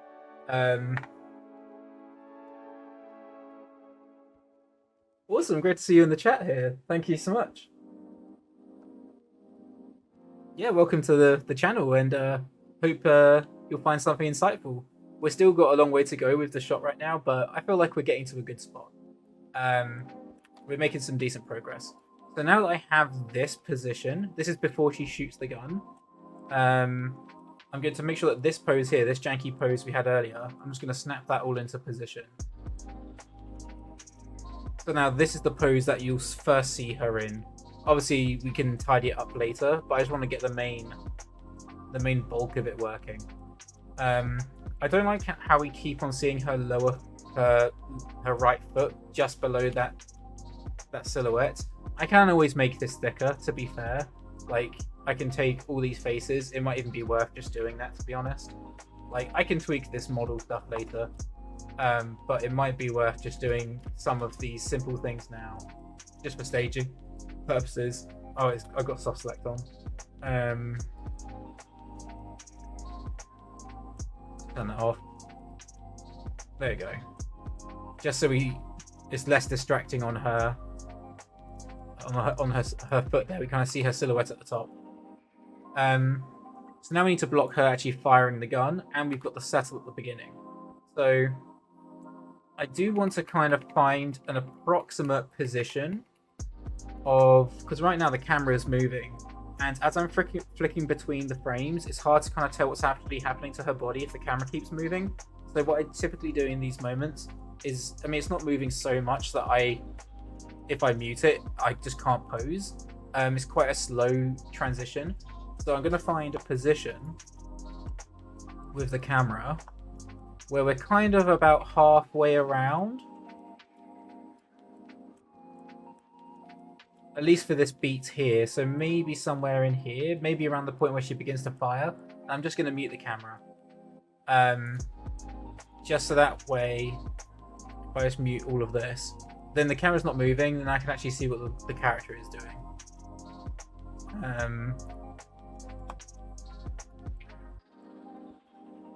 Awesome, great to see you in the chat here. Thank you so much. Yeah, welcome to the channel, and hope you'll find something insightful. We've still got a long way to go with the shot right now, but I feel like we're getting to a good spot. We're making some decent progress. So now that I have this position, this is before she shoots the gun. I'm going to make sure that this pose here, this janky pose we had earlier, I'm just going to snap that all into position. So now this is the pose that you'll first see her in. Obviously, we can tidy it up later, but I just want to get the main bulk of it working. I don't like how we keep on seeing her her right foot just below that silhouette. I can always make this thicker, to be fair. Like, I can take all these faces. It might even be worth just doing that, to be honest. Like, I can tweak this model stuff later, but it might be worth just doing some of these simple things now, just for staging purposes. Oh, I've got soft select on. Turn that off. There you go. Just so it's less distracting on her foot there. We kind of see her silhouette at the top. So now we need to block her actually firing the gun, and we've got the settle at the beginning. So I do want to kind of find an approximate position because right now the camera is moving, and as I'm flicking between the frames, it's hard to kind of tell what's actually happening to her body if the camera keeps moving. So what I typically do in these moments is, I mean, it's not moving so much that if I mute it, I just can't pose. It's quite a slow transition. So I'm going to find a position with the camera where we're kind of about halfway around. At least for this beat here. So maybe somewhere in here, maybe around the point where she begins to fire. I'm just going to mute the camera. Just so that way, if I just mute all of this, then the camera's not moving, and I can actually see what the character is doing.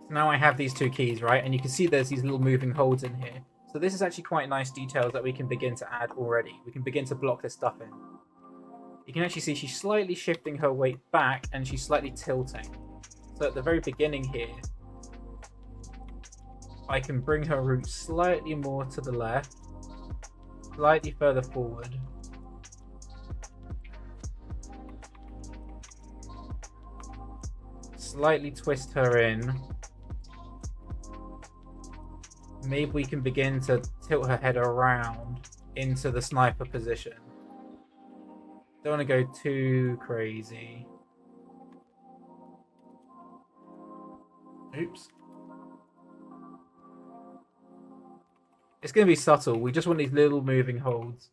So now I have these two keys, right? And you can see there's these little moving holds in here. So this is actually quite nice details that we can begin to add already. We can begin to block this stuff in. You can actually see she's slightly shifting her weight back, and she's slightly tilting. So at the very beginning here, I can bring her root slightly more to the left, slightly further forward. Slightly twist her in. Maybe we can begin to tilt her head around into the sniper position. Don't want to go too crazy. Oops. It's going to be subtle. We just want these little moving holds.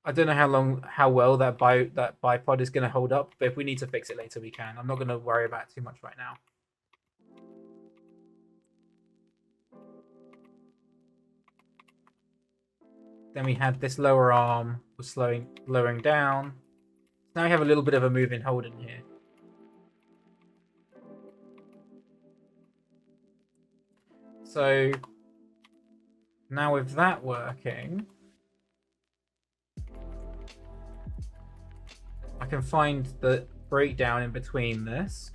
I don't know how well that bipod is going to hold up, but if we need to fix it later, we can. I'm not going to worry about it too much right now. Then we had this lower arm was lowering down. Now we have a little bit of a moving hold in here. So now with that working, I can find the breakdown in between this.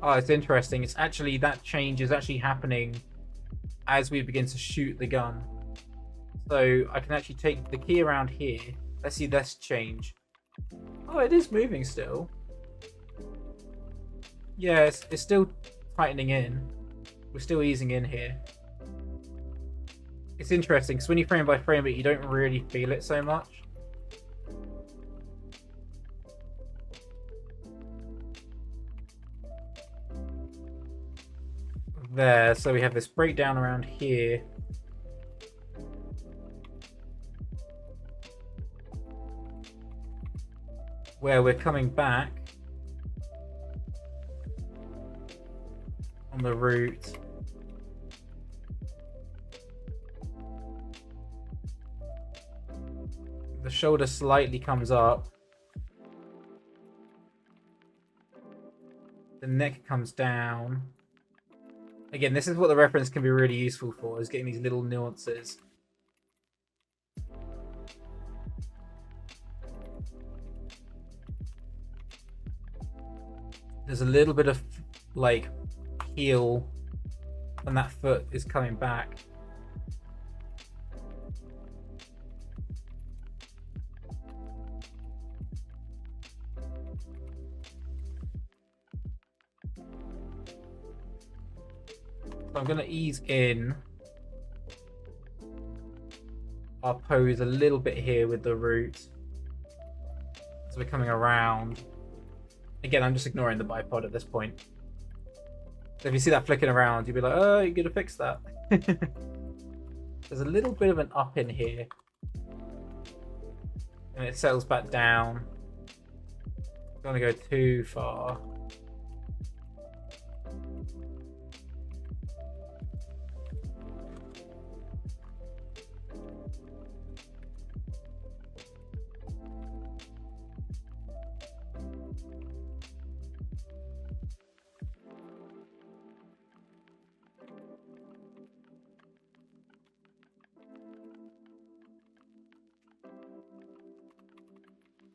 Oh, it's interesting. It's actually, that change is actually happening as we begin to shoot the gun. So I can actually take the key around here. Let's see this change. Oh, it is moving still. Yeah, it's still tightening in. We're still easing in here. It's interesting because when you frame by frame it, you don't really feel it so much. There, so we have this breakdown around here. Where we're coming back on the route. The shoulder slightly comes up. The neck comes down. Again, this is what the reference can be really useful for, is getting these little nuances. There's a little bit of, like, heel when that foot is coming back. So I'm going to ease in our pose a little bit here with the root. So we're coming around. Again, I'm just ignoring the bipod at this point. So if you see that flicking around, you'll be like, oh, you're going to fix that. There's a little bit of an up in here. And it settles back down. Don't want to go too far.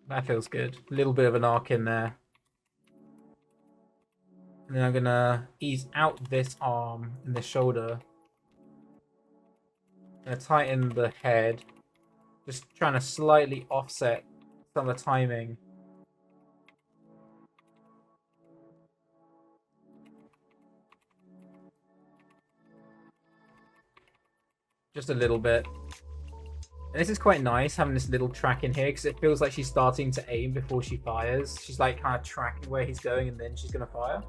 That feels good. A little bit of an arc in there. And then I'm going to ease out this arm and the shoulder. I'm going to tighten the head. Just trying to slightly offset some of the timing. Just a little bit. And this is quite nice, having this little track in here, because it feels like she's starting to aim before she fires. She's like kind of tracking where he's going and then she's going to fire.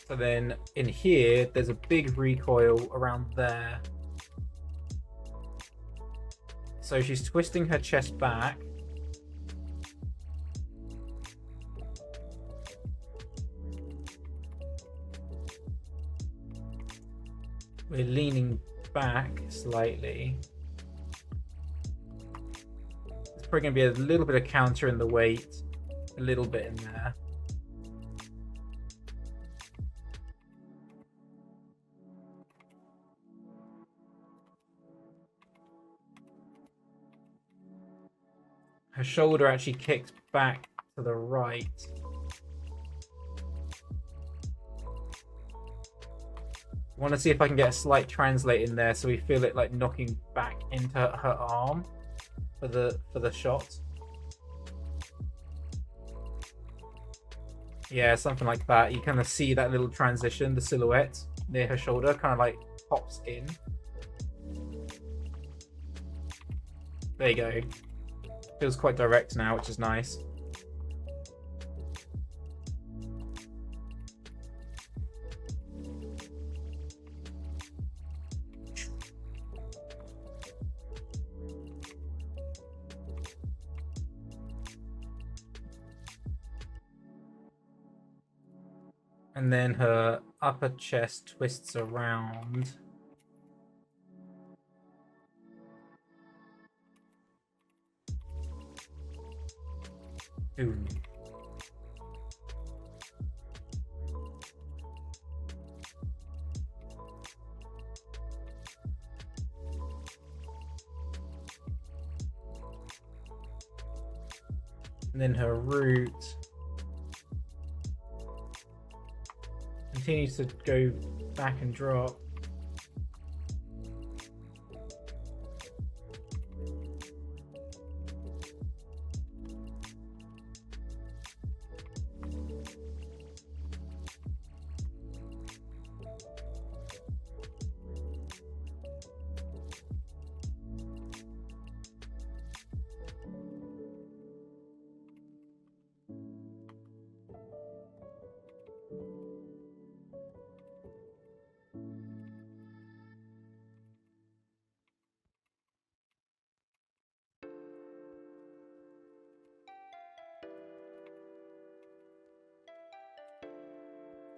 So then in here, there's a big recoil around there. So she's twisting her chest back. We're leaning back slightly. There's probably going to be a little bit of counter in the weight. A little bit in there. Her shoulder actually kicks back to the right. I want to see if I can get a slight translate in there so we feel it like knocking back into her arm for the shot. Yeah, something like that. You kind of see that little transition, the silhouette near her shoulder kind of like pops in. There you go. Feels quite direct now, which is nice. And then her upper chest twists around. Ooh. and then her root continues to go back and drop.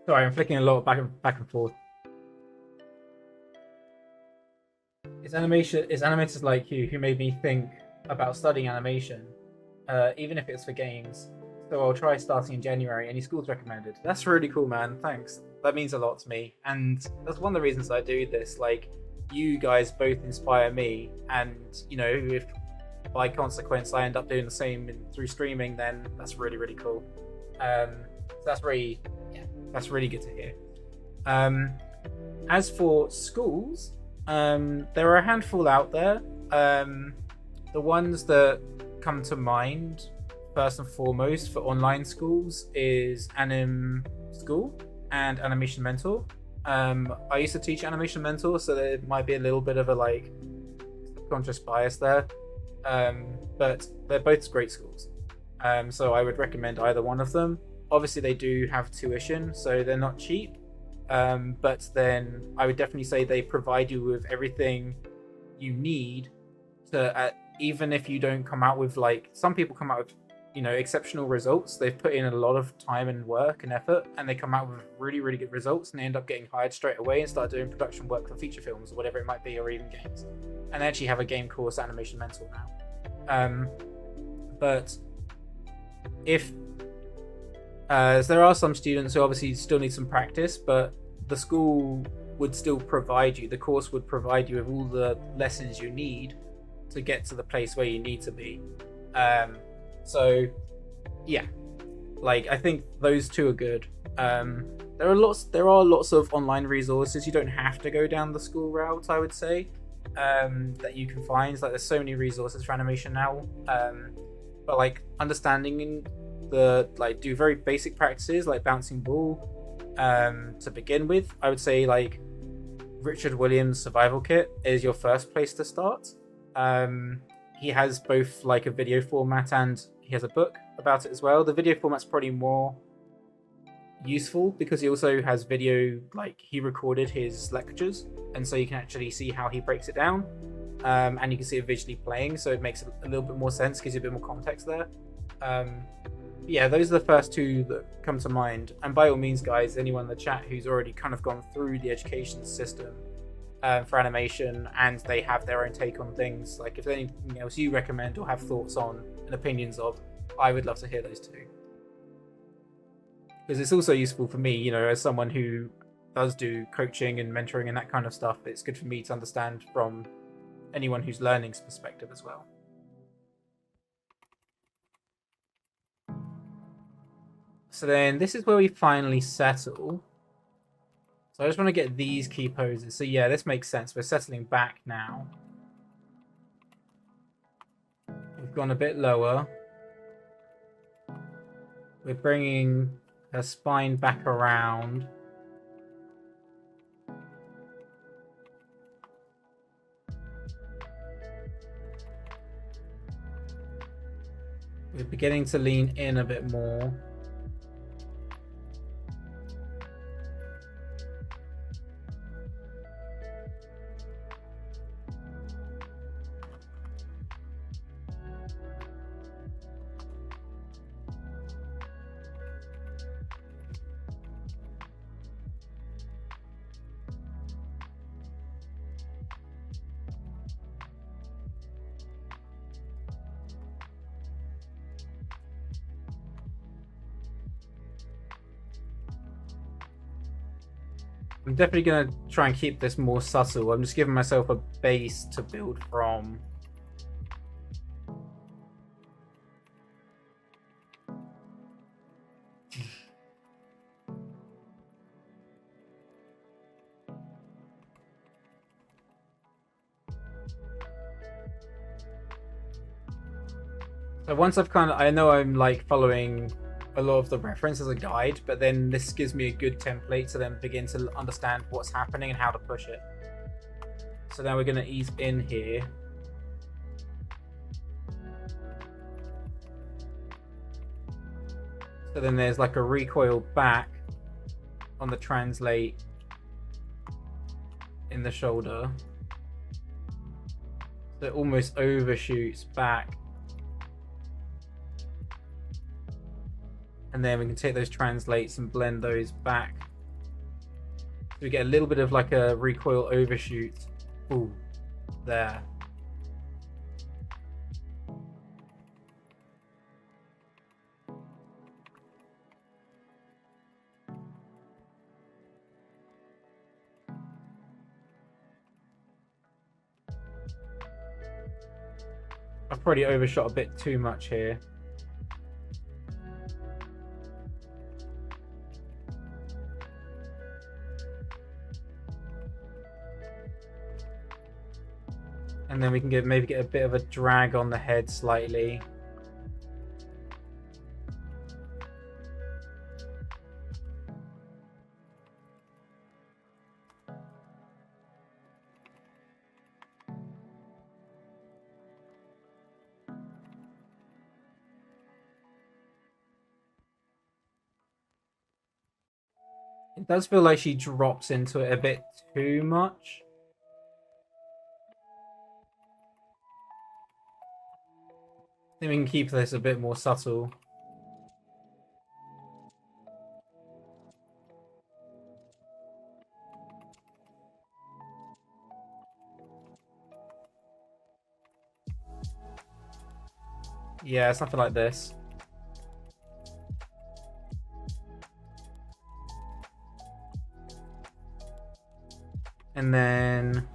Sorry, I'm flicking a lot back and forth. It's animators like you who made me think about studying animation, even if it's for games. So I'll try starting in January. Any schools recommended? That's really cool, man. Thanks. That means a lot to me, and that's one of the reasons I do this. Like, you guys both inspire me, and you know, if by consequence I end up doing the same through streaming, then that's really, really cool. So that's really good to hear. As for schools, there are a handful out there. The ones that come to mind first and foremost for online schools is Anim School and Animation Mentor. I used to teach Animation Mentor, so there might be a little bit of a conscious bias there, but they're both great schools. So I would recommend either one of them. Obviously, they do have tuition, so they're not cheap. But then I would definitely say they provide you with everything you need to, even if you don't come out with some people come out with, exceptional results. They've put in a lot of time and work and effort, and they come out with really, really good results, and they end up getting hired straight away and start doing production work for feature films or whatever it might be, or even games. And they actually have a game course, Animation Mentor, now. But if there are some students who obviously still need some practice, but the school would still provide you, the course would provide you with all the lessons you need to get to the place where you need to be. So yeah, I think those two are good. There are lots of online resources. You don't have to go down the school route, I would say, that you can find. There's so many resources for animation now. But understanding do very basic practices like bouncing ball to begin with. I would say Richard Williams' Survival Kit is your first place to start. He has both a video format, and he has a book about it as well. The video format's probably more useful because he also has video, he recorded his lectures, and so you can actually see how he breaks it down, and you can see it visually playing, so it makes a little bit more sense, gives you a bit more context there. Yeah, those are the first two that come to mind. And by all means, guys, anyone in the chat who's already kind of gone through the education system for animation and they have their own take on things, if there's anything else you recommend or have thoughts on and opinions of, I would love to hear those too. Because it's also useful for me, as someone who does do coaching and mentoring and that kind of stuff, it's good for me to understand from anyone who's learning's perspective as well. So then this is where we finally settle. So I just want to get these key poses. So yeah, this makes sense. We're settling back now. We've gone a bit lower. We're bringing her spine back around. We're beginning to lean in a bit more. I'm definitely going to try and keep this more subtle. I'm just giving myself a base to build from. So once I know I'm like following a lot of the reference as a guide, but then this gives me a good template to then begin to understand what's happening and how to push it. So now we're going to ease in here. So then there's like a recoil back on the translate in the shoulder. So it almost overshoots back. And then we can take those translates and blend those back. So we get a little bit of like a recoil overshoot. Ooh, there. I've probably overshot a bit too much here. And then we can maybe get a bit of a drag on the head slightly. It does feel like she drops into it a bit too much. I think we can keep this a bit more subtle. Yeah, something like this. And then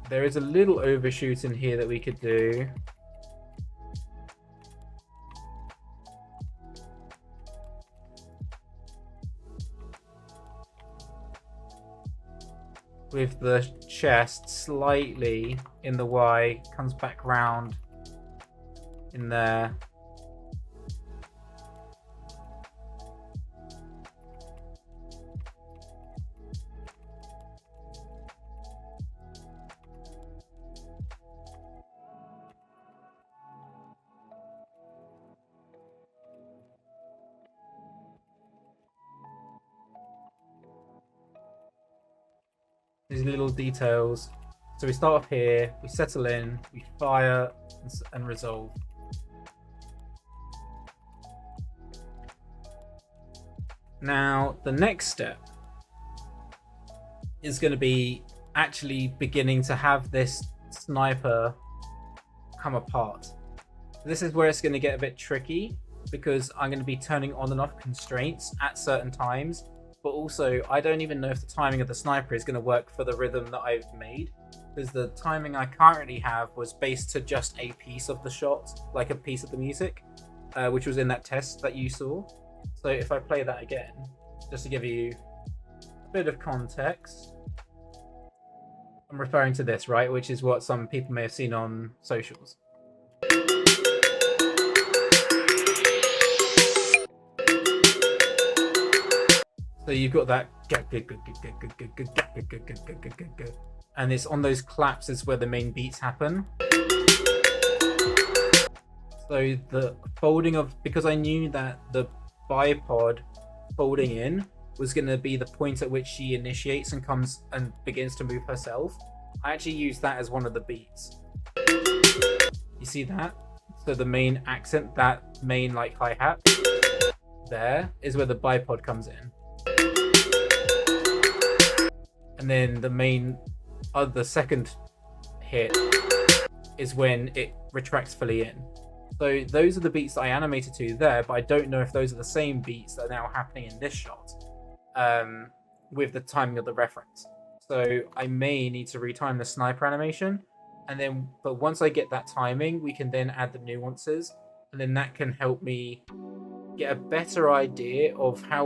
there is a little overshoot in here that we could do. With the chest slightly in the Y, comes back round in there. These little details. So we start off here, we settle in, we fire and resolve. Now, the next step is going to be actually beginning to have this sniper come apart. This is where it's going to get a bit tricky because I'm going to be turning on and off constraints at certain times. But also, I don't even know if the timing of the sniper is going to work for the rhythm that I've made. Because the timing I currently have was based to just a piece of the shot, like a piece of the music, which was in that test that you saw. So if I play that again, just to give you a bit of context, I'm referring to this, right? Which is what some people may have seen on socials. So you've got that, and it's on those claps is where the main beats happen. So the folding of, because I knew that the bipod folding in was going to be the point at which she initiates and comes and begins to move herself, I actually used that as one of the beats. You see that? So the main accent, that main like hi-hat, there is where the bipod comes in. And then the main, the second hit is when it retracts fully in. So those are the beats that I animated to there, but I don't know if those are the same beats that are now happening in this shot with the timing of the reference. So I may need to retime the sniper animation, and then, but once I get that timing, we can then add the nuances, and then that can help me get a better idea of how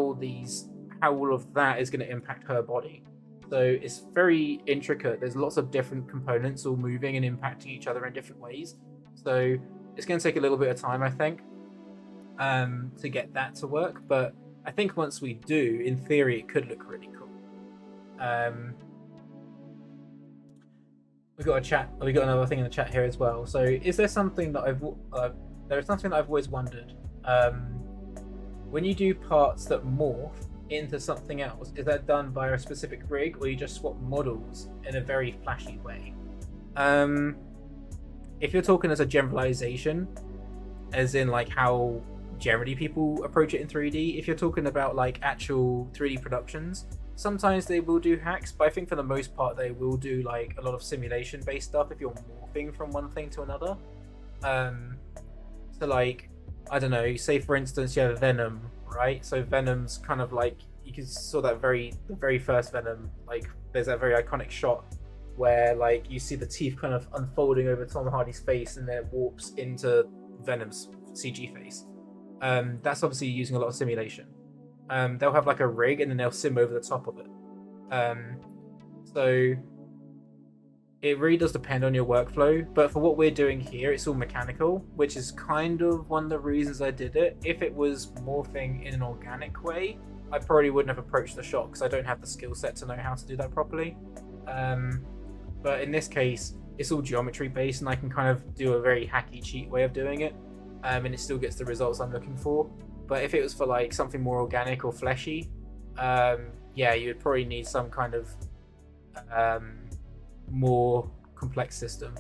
all of that is going to impact her body. So it's very intricate. There's lots of different components all moving and impacting each other in different ways. So it's going to take a little bit of time, I think, to get that to work. But I think once we do, in theory, it could look really cool. We got a chat. We got another thing in the chat here as well. So, is there something that there's something that I've always wondered. When you do parts that morph into something else, is that done by a specific rig, or you just swap models in a very flashy way? If you're talking as a generalization, as in like how generally people approach it in 3D, if you're talking about like actual 3D productions, sometimes they will do hacks, but I think for the most part they will do like a lot of simulation based stuff if you're morphing from one thing to another. So like, I don't know, say for instance you have Venom, right? So Venom's kind of like, you can saw that the very first Venom, like there's that very iconic shot where like you see the teeth kind of unfolding over Tom Hardy's face and then it warps into Venom's CG face. That's obviously using a lot of simulation. They'll have like a rig and then they'll sim over the top of it. So it really does depend on your workflow, but for what we're doing here, it's all mechanical, which is kind of one of the reasons I did it. If it was morphing in an organic way, I probably wouldn't have approached the shot because I don't have the skill set to know how to do that properly. But in this case, it's all geometry based and I can kind of do a very hacky cheat way of doing it, and it still gets the results I'm looking for. But if it was for like something more organic or fleshy, yeah, you would probably need some kind of more complex system.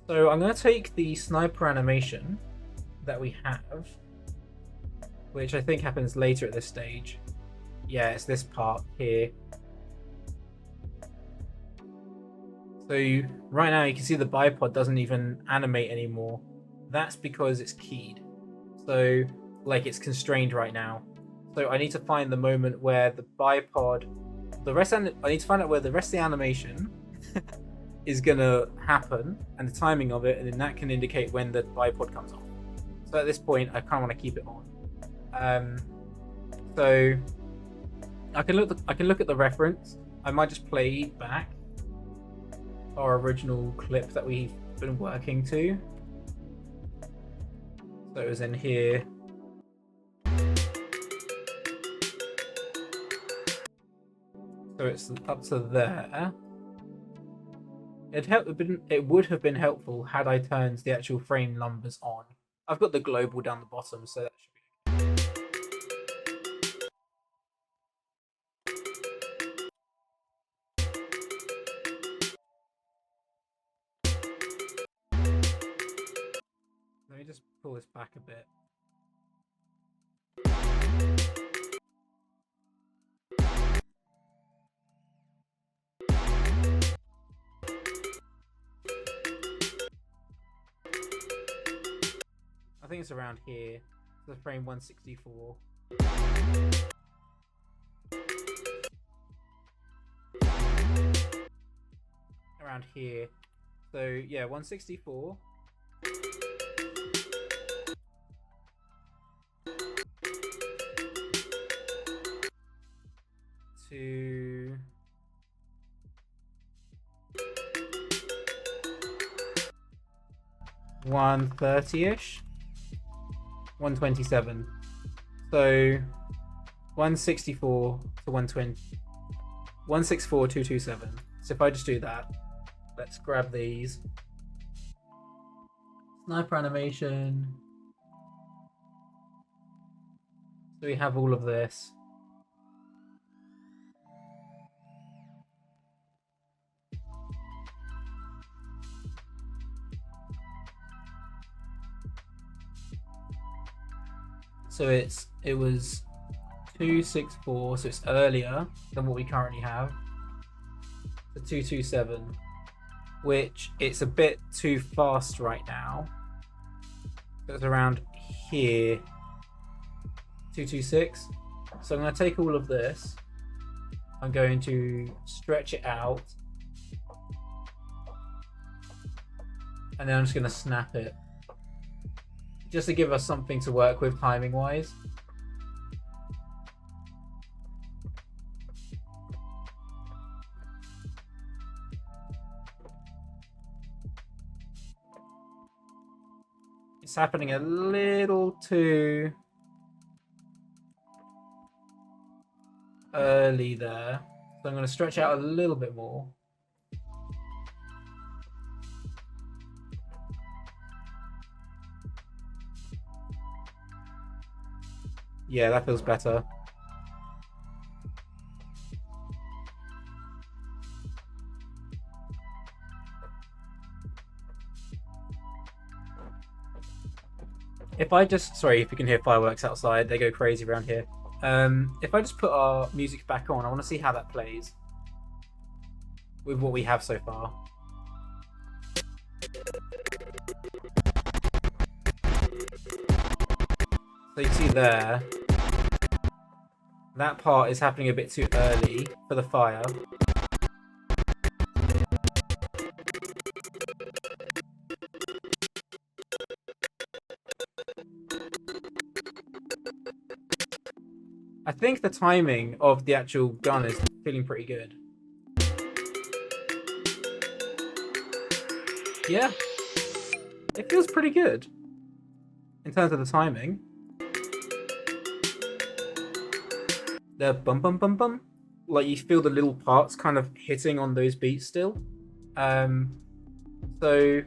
So I'm going to take the sniper animation that we have, which I think happens later at this stage. Yeah, it's this part here. So right now you can see the bipod doesn't even animate anymore. That's because it's keyed. So like it's constrained right now. So I need to find the moment where the bipod, I need to find out where the rest of the animation is gonna happen and the timing of it, and then that can indicate when the bipod comes off. So at this point, I kind of want to keep it on. So I can look at the reference. I might just play back our original clip that we've been working to. So it was in here. So it's up to there. It would have been helpful had I turned the actual frame numbers on. I've got the global down the bottom, so that should be Let me just pull this back a bit. I think it's around here. So frame 164. Around here. So yeah, 164. To 130-ish. 127. So 164 to 120. 164 227. So if I just do that, let's grab these. Sniper animation. So we have all of this. So it was 264, so it's earlier than what we currently have. The 227, which it's a bit too fast right now. So it's around here. 226. So I'm going to take all of this. I'm going to stretch it out. And then I'm just going to snap it. Just to give us something to work with timing wise. It's happening a little too early there. So I'm going to stretch out a little bit more. Yeah, that feels better. If I just, sorry if you can hear fireworks outside, they go crazy around here. If I just put our music back on, I want to see how that plays with what we have so far. So you see there, that part is happening a bit too early for the fire. I think the timing of the actual gun is feeling pretty good. Yeah, it feels pretty good in terms of the timing. The bum bum bum bum, like you feel the little parts kind of hitting on those beats still. So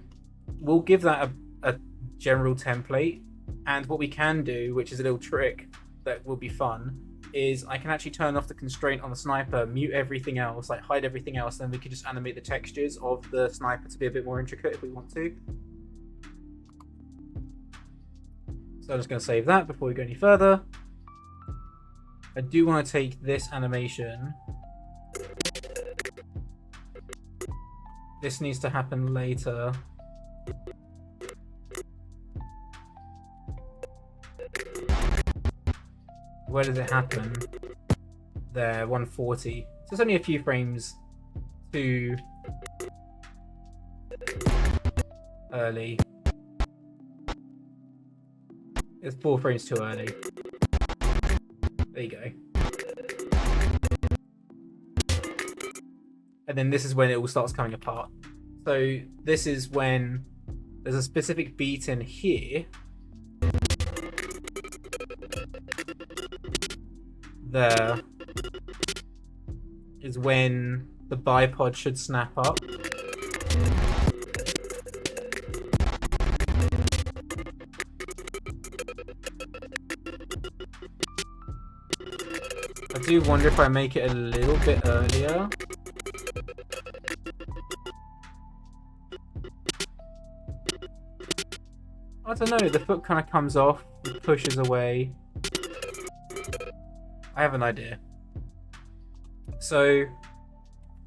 we'll give that a general template, and what we can do, which is a little trick that will be fun, is I can actually turn off the constraint on the sniper, mute everything else, like hide everything else, then we can just animate the textures of the sniper to be a bit more intricate if we want to. So I'm just going to save that before we go any further. I do want to take this animation. This needs to happen later. Where does it happen? There, 140. So it's only a few frames too early. It's 4 frames too early. There you go. And then this is when it all starts coming apart. So this is when there's a specific beat in here. There is when the bipod should snap up. I do wonder if I make it a little bit earlier. I don't know, the foot kind of comes off, it pushes away. I have an idea. So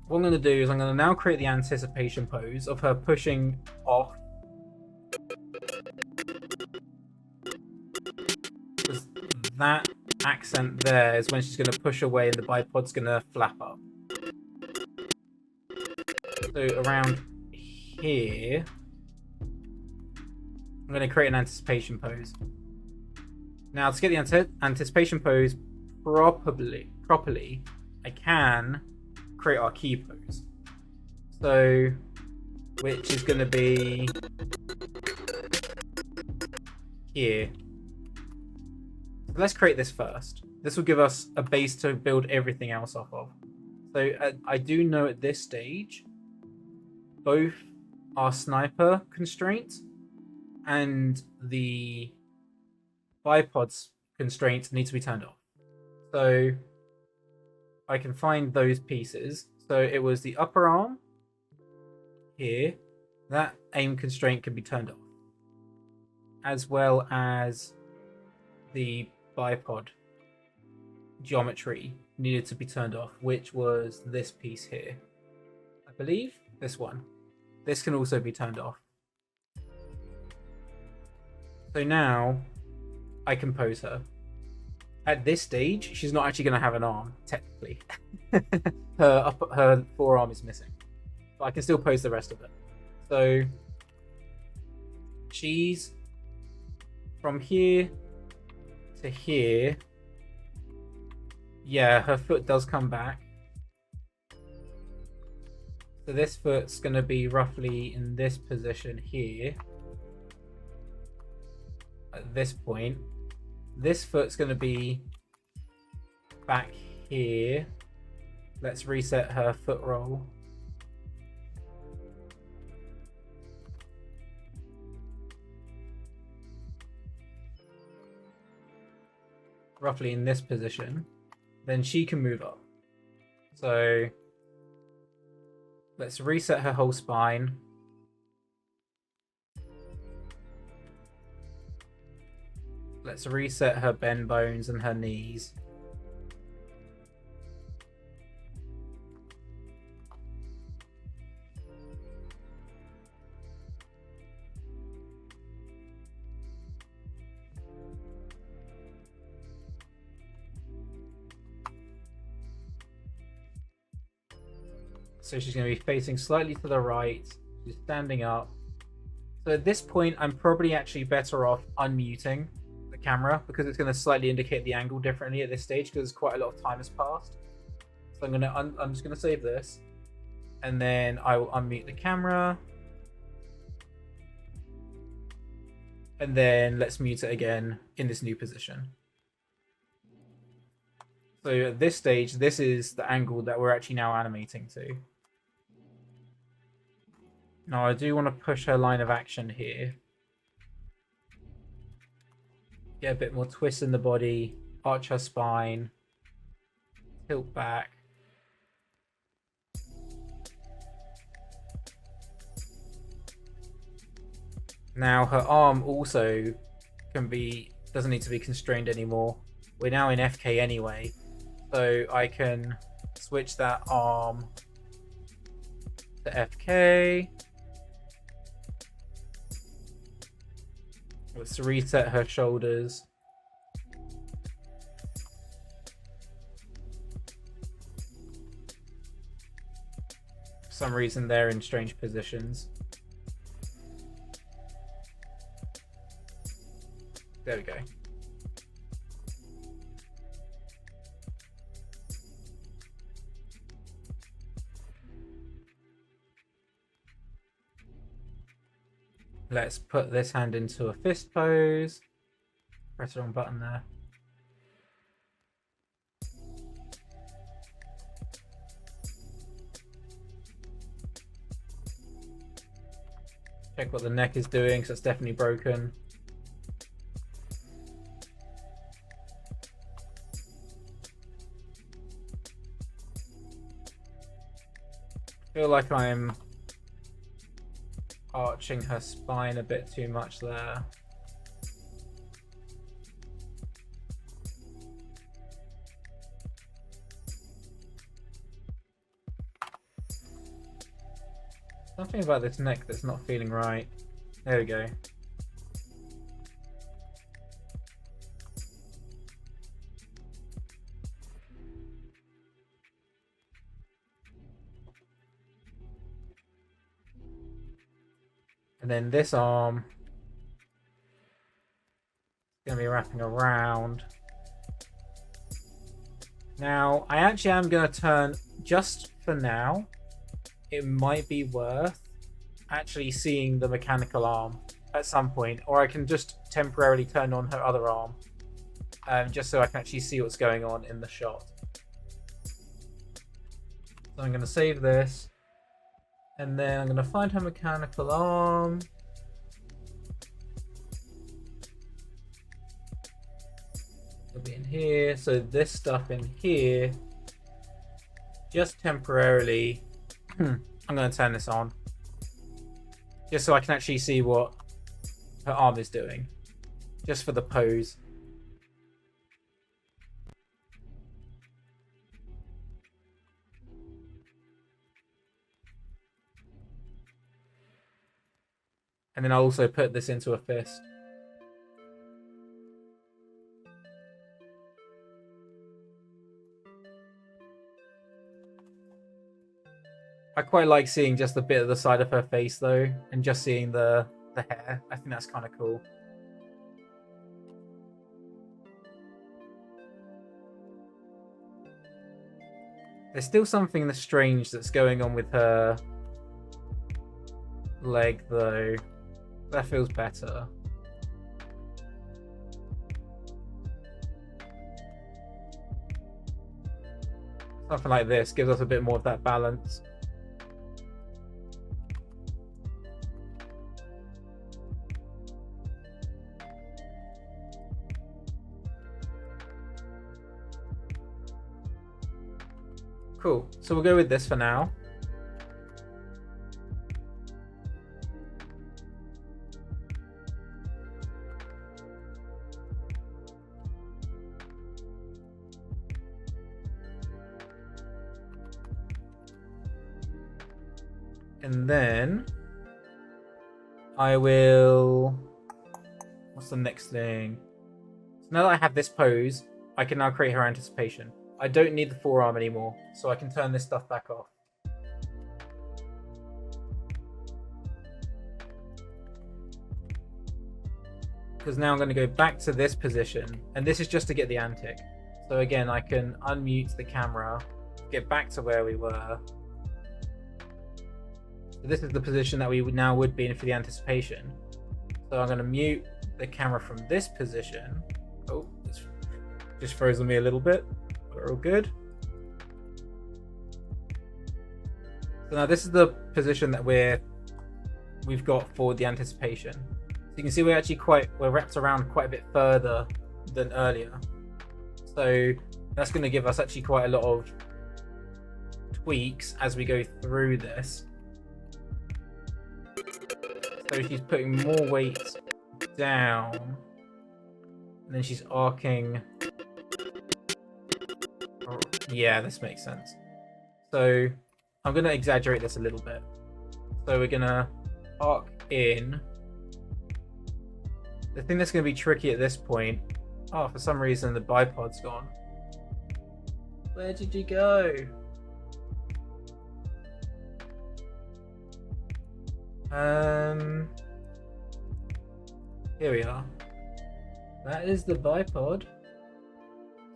what I'm going to do is I'm going to now create the anticipation pose of her pushing off. Because that accent there is when she's going to push away and the bipod's going to flap up. So around here, I'm going to create an anticipation pose. Now to get the anticipation pose properly, I can create our key pose. So, which is going to be here. So let's create this first. This will give us a base to build everything else off of. So I do know at this stage, both our sniper constraint and the bipod's constraints need to be turned off. So I can find those pieces. So it was the upper arm here. That aim constraint can be turned off, as well as the bipod geometry needed to be turned off, which was this piece here. I believe this one. This can also be turned off. So now I can pose her. At this stage, she's not actually going to have an arm, technically. her forearm is missing. But I can still pose the rest of it. So she's from here to here. Yeah, her foot does come back. So this foot's going to be roughly in this position here. at this point. This foot's going to be back here. Let's reset her foot roll. Roughly in this position. Then she can move up. So let's reset her whole spine. Let's reset her bend bones and her knees. So she's going to be facing slightly to the right. She's standing up. So at this point, I'm probably actually better off unmuting the camera because it's going to slightly indicate the angle differently at this stage because quite a lot of time has passed. So I'm just going to save this, and then I will unmute the camera, and then let's mute it again in this new position. So at this stage, this is the angle that we're actually now animating to. Now I do want to push her line of action here. Get a bit more twist in the body, arch her spine, tilt back. Now her arm also doesn't need to be constrained anymore. We're now in FK anyway, so I can switch that arm to FK. Let's reset her shoulders. For some reason they're in strange positions. There we go. Let's put this hand into a fist pose. Press the wrong button there. Check what the neck is doing, because it's definitely broken. I feel like I'm arching her spine a bit too much there. Something about this neck that's not feeling right. There we go. And then this arm is going to be wrapping around. Now, I actually am going to turn, just for now, it might be worth actually seeing the mechanical arm at some point, or I can just temporarily turn on her other arm, just so I can actually see what's going on in the shot. So I'm going to save this. And then I'm going to find her mechanical arm. It'll be in here. So this stuff in here. Just temporarily. I'm going to turn this on. Just so I can actually see what her arm is doing. Just for the pose. And then I'll also put this into a fist. I quite like seeing just a bit of the side of her face though, and just seeing the hair. I think that's kind of cool. There's still something strange that's going on with her leg though. That feels better. Something like this gives us a bit more of that balance. Cool, so we'll go with this for now. And then I will... What's the next thing? So now that I have this pose, I can now create her anticipation. I don't need the forearm anymore, so I can turn this stuff back off. Because now I'm going to go back to this position, and this is just to get the antic. So again, I can unmute the camera, get back to where we were. So this is the position that we now would be in for the anticipation. So I'm going to mute the camera from this position. Oh, it's just frozen me a little bit. We're all good. So now this is the position that we've got for the anticipation. So you can see we're wrapped around quite a bit further than earlier. So that's going to give us actually quite a lot of tweaks as we go through this. So she's putting more weight down, and then she's arcing. Oh, yeah, this makes sense. So I'm going to exaggerate this a little bit. So we're going to arc in. The thing that's going to be tricky at this point... Oh, for some reason the bipod's gone. Where did you go? Here we are. That is the bipod.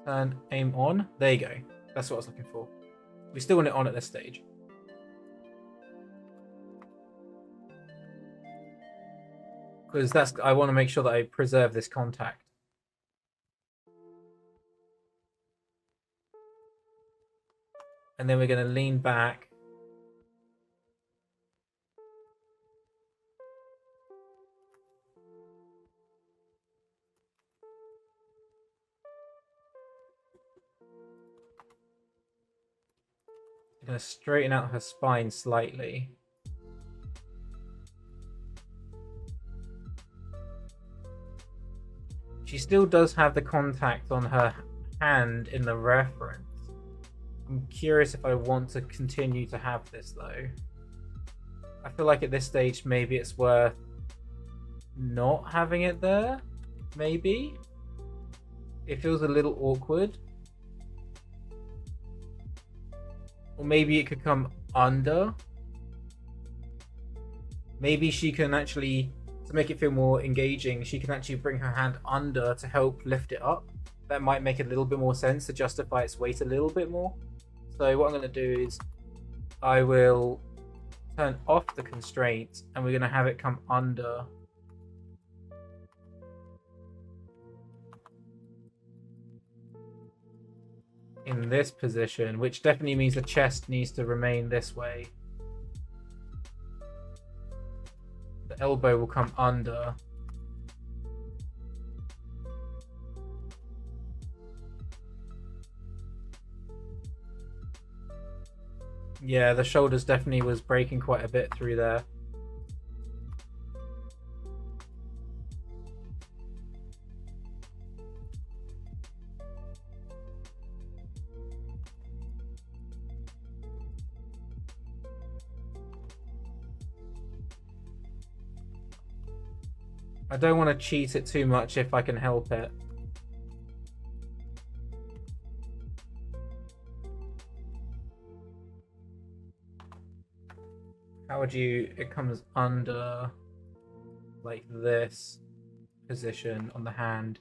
And aim on. There you go. That's what I was looking for. We still want it on at this stage. Because I want to make sure that I preserve this contact. And then we're going to lean back. I'm going to straighten out her spine slightly. She still does have the contact on her hand in the reference. I'm curious if I want to continue to have this though. I feel like at this stage maybe it's worth not having it there. Maybe. It feels a little awkward. Or maybe it could come under. Maybe she can actually, to make it feel more engaging, she can actually bring her hand under to help lift it up. That might make a little bit more sense to justify its weight a little bit more. So what I'm going to do is I will turn off the constraint and we're going to have it come under. In this position, which definitely means the chest needs to remain this way. The elbow will come under. Yeah, the shoulders definitely was breaking quite a bit through there. I don't want to cheat it too much if I can help it. How would you... It comes under like this position on the hand.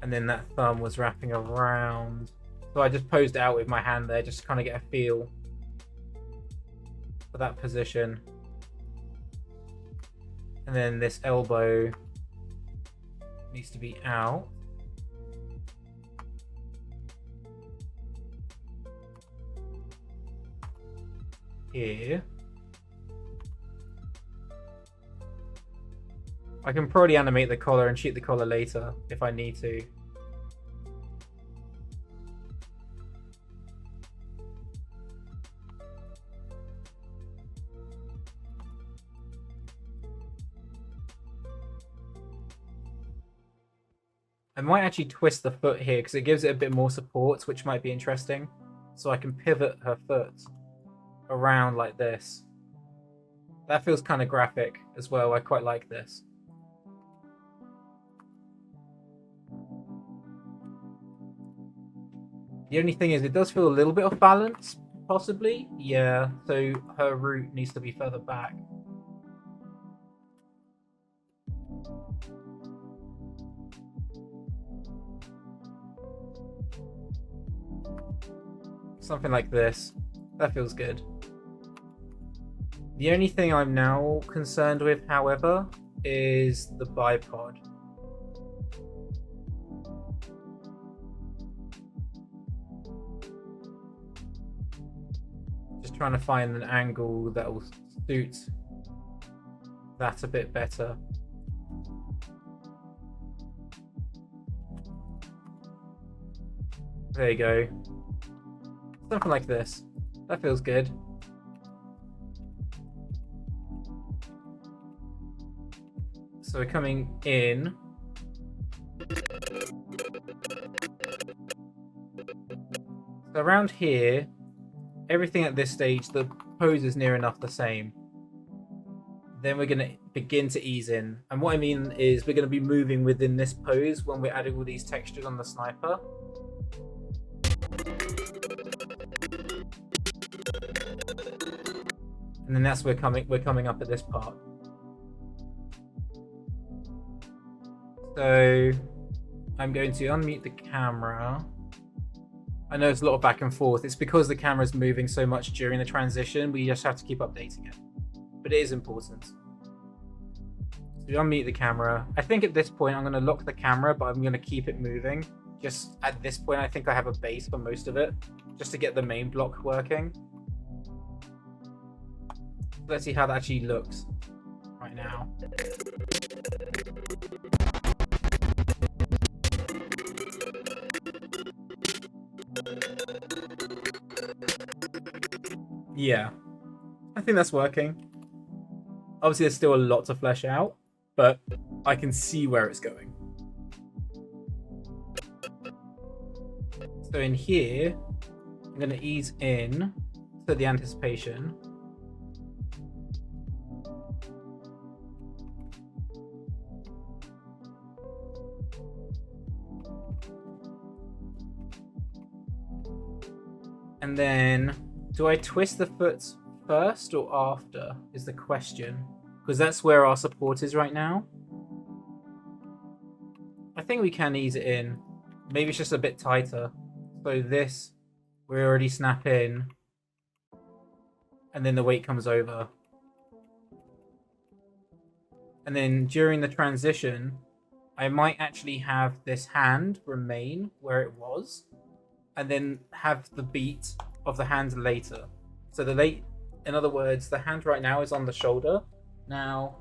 And then that thumb was wrapping around. So I just posed it out with my hand there, just to kind of get a feel for that position. And then this elbow needs to be out. here. I can probably animate the collar and shoot the collar later if I need to. I might actually twist the foot here because it gives it a bit more support, which might be interesting. So I can pivot her foot around like this. That feels kind of graphic as well. I quite like this. The only thing is it does feel a little bit off balance, possibly. Yeah, so her root needs to be further back. Something like this. That feels good. The only thing I'm now concerned with, however, is the bipod. Just trying to find an angle that will suit that a bit better. There you go. Something like this. That feels good. So we're coming in. So around here, everything at this stage, the pose is near enough the same. Then we're going to begin to ease in. And what I mean is we're going to be moving within this pose when we're adding all these textures on the sniper. And then that's where we're coming up at this part. So I'm going to unmute the camera. I know it's a lot of back and forth. It's because the camera's moving so much during the transition. We just have to keep updating it. But it is important. So we unmute the camera. I think at this point I'm going to lock the camera, but I'm going to keep it moving. Just at this point, I think I have a base for most of it, just to get the main block working. Let's see how that actually looks right now. Yeah, I think that's working. Obviously, there's still a lot to flesh out, but I can see where it's going. So in here, I'm going to ease in to the anticipation. And then, do I twist the foot first or after is the question. Because that's where our support is right now. I think we can ease it in. Maybe it's just a bit tighter. So this, we already snap in. And then the weight comes over. And then during the transition, I might actually have this hand remain where it was. And then have the beat of the hand later. So in other words, the hand right now is on the shoulder. Now,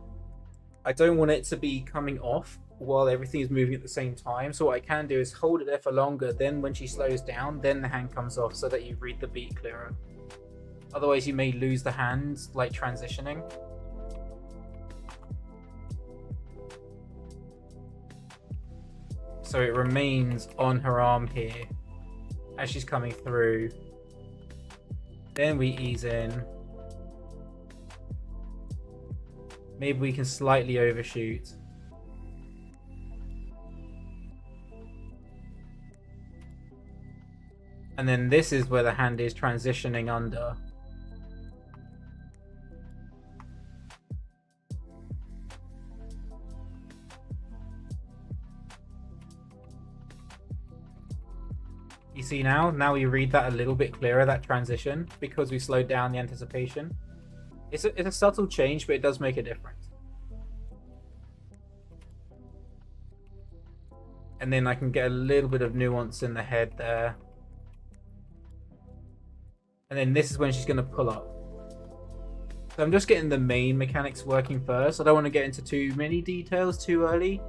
I don't want it to be coming off while everything is moving at the same time. So what I can do is hold it there for longer. Then when she slows down, then the hand comes off so that you read the beat clearer. Otherwise, you may lose the hand, like transitioning. So it remains on her arm here as she's coming through. Then we ease in. Maybe we can slightly overshoot. And then this is where the hand is transitioning under. You see now we read that a little bit clearer, that transition, because we slowed down the anticipation. It's a subtle change, but it does make a difference. And then I can get a little bit of nuance in the head there. And then this is when she's going to pull up. So I'm just getting the main mechanics working first. I don't want to get into too many details too early.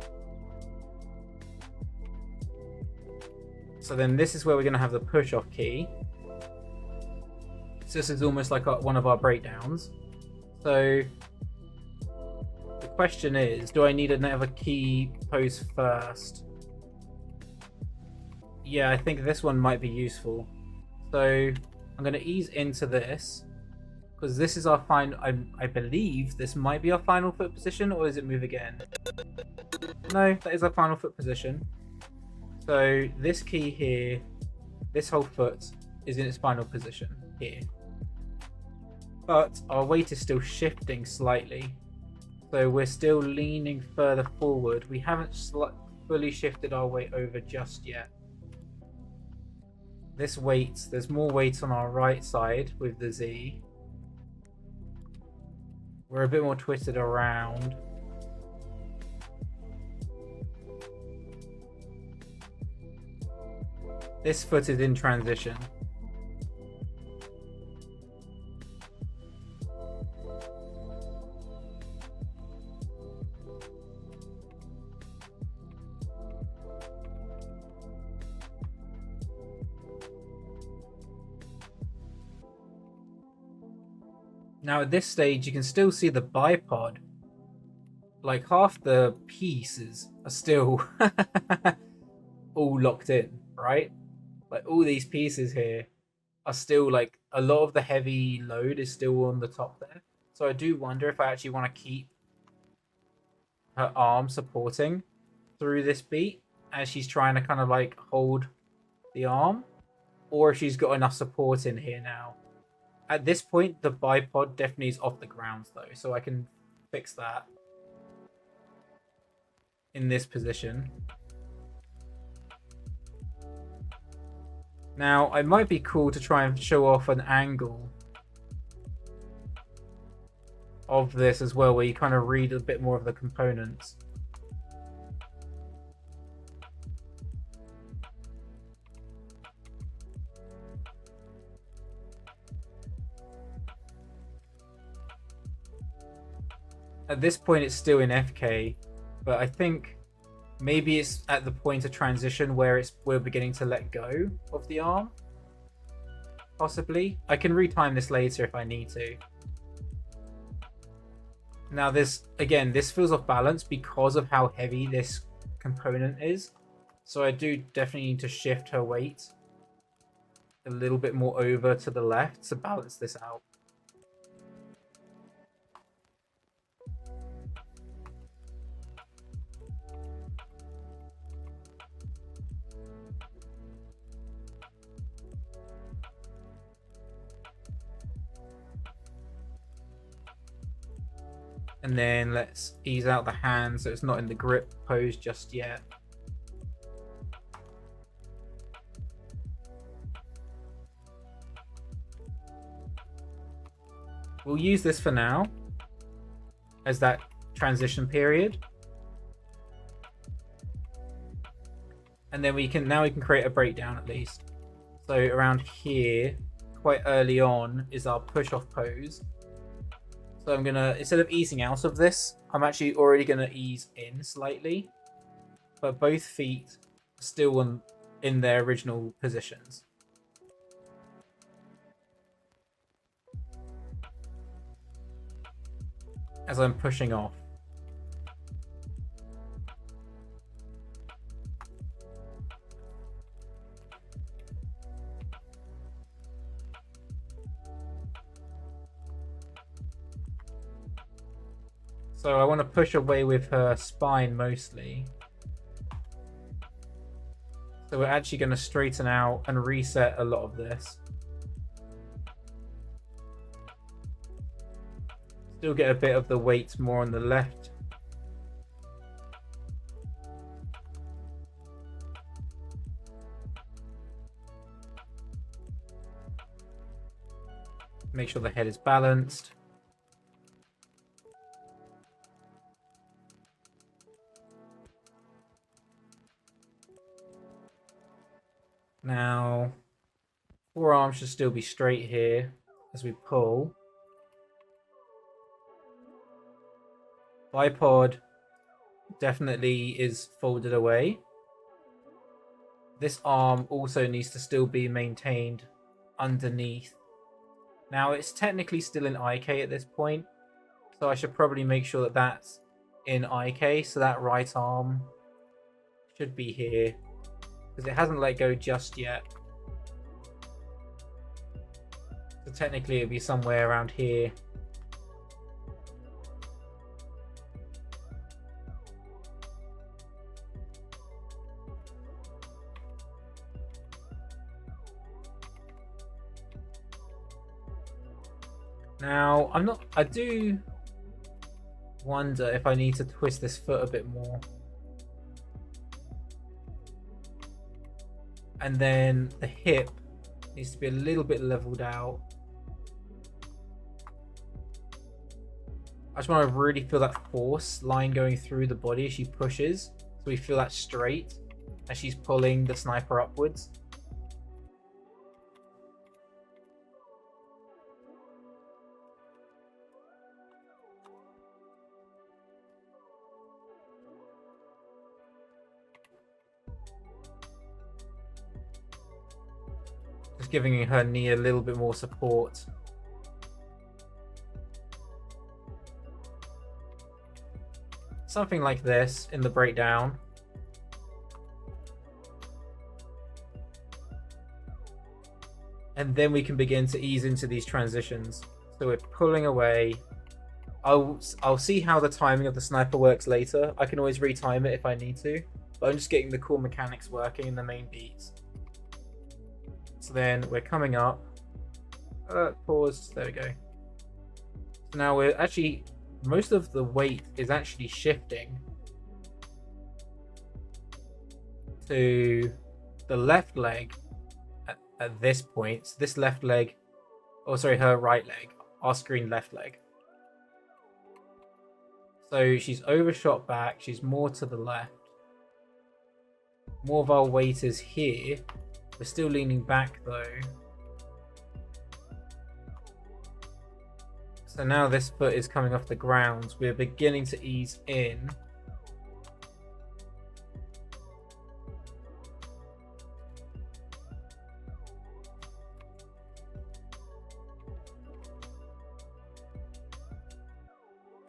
So then this is where we're going to have the push-off key. So this is almost like one of our breakdowns. So the question is, do I need another key pose first? Yeah, I think this one might be useful. So I'm going to ease into this, because this is our final. I believe this might be our final foot position, or does it move again? No, that is our final foot position. So this key here, this whole foot is in its final position here. But our weight is still shifting slightly. So we're still leaning further forward. We haven't fully shifted our weight over just yet. This weight, there's more weight on our right side with the Z. We're a bit more twisted around. This foot is in transition. Now at this stage you can still see the bipod. Like half the pieces are still all locked in, right? Like all these pieces here are still like, a lot of the heavy load is still on the top there. So I do wonder if I actually want to keep her arm supporting through this beat as she's trying to kind of like hold the arm, or if she's got enough support in here now. At this point, the bipod definitely is off the ground though, so I can fix that in this position. Now, it might be cool to try and show off an angle of this as well, where you kind of read a bit more of the components. At this point, it's still in FK, but I think maybe it's at the point of transition where we're beginning to let go of the arm. Possibly. I can retime this later if I need to. Now this feels off balance because of how heavy this component is. So I do definitely need to shift her weight a little bit more over to the left to balance this out. And then let's ease out the hand so it's not in the grip pose just yet. We'll use this for now as that transition period. And then we can create a breakdown at least. So around here, quite early on, is our push-off pose. So I'm gonna, instead of easing out of this, I'm actually already gonna ease in slightly. But both feet are still in their original positions. As I'm pushing off. So I want to push away with her spine mostly. So we're actually going to straighten out and reset a lot of this. Still get a bit of the weight more on the left. Make sure the head is balanced. Now, forearm should still be straight here as we pull. Bipod definitely is folded away. This arm also needs to still be maintained underneath. Now it's technically still in IK at this point, so I should probably make sure that that's in IK, so that right arm should be here, because it hasn't let go just yet. So technically it'll be somewhere around here. Now, I do wonder if I need to twist this foot a bit more. And then the hip needs to be a little bit leveled out. I just want to really feel that force line going through the body as she pushes. So we feel that straight as she's pulling the sniper upwards. Just giving her knee a little bit more support. Something like this in the breakdown. And then we can begin to ease into these transitions. So we're pulling away. I'll see how the timing of the sniper works later. I can always retime it if I need to. But I'm just getting the core mechanics working in the main beats. So then we're coming up. Pause. There we go. So now we're actually... most of the weight is actually shifting to the left leg at this point. So this left leg, oh sorry, her right leg, our screen left leg. So she's overshot back, she's more to the left. More of our weight is here. We're still leaning back though. So now this foot is coming off the ground. We're beginning to ease in.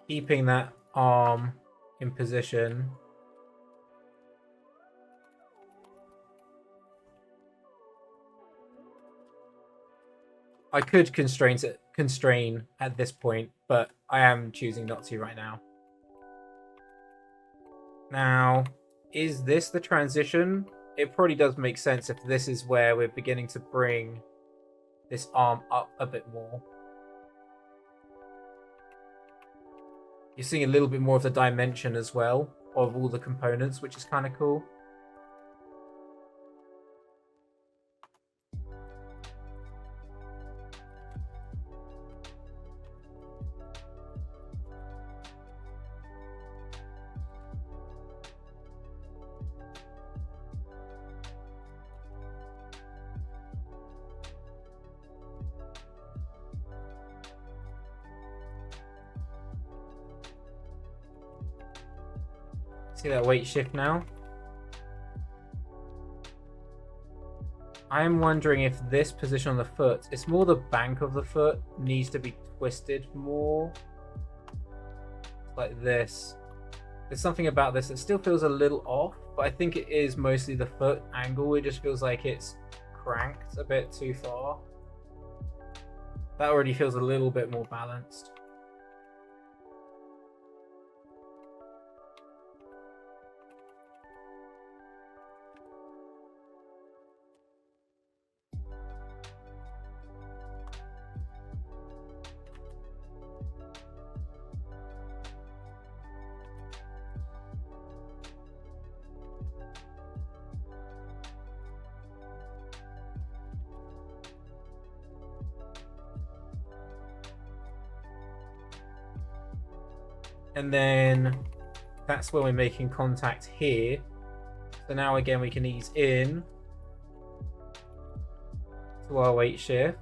Keeping that arm in position. I could constrain at this point, but I am choosing not to right now. Now, is this the transition? It probably does make sense if this is where we're beginning to bring this arm up a bit more. You're seeing a little bit more of the dimension as well of all the components, which is kind of cool. See that weight shift now? I'm wondering if this position on the foot, it's more the bank of the foot needs to be twisted more. Like this. There's something about this that still feels a little off, but I think it is mostly the foot angle. It just feels like it's cranked a bit too far. That already feels a little bit more balanced. And then that's when we're making contact here. So now again we can ease in to our weight shift.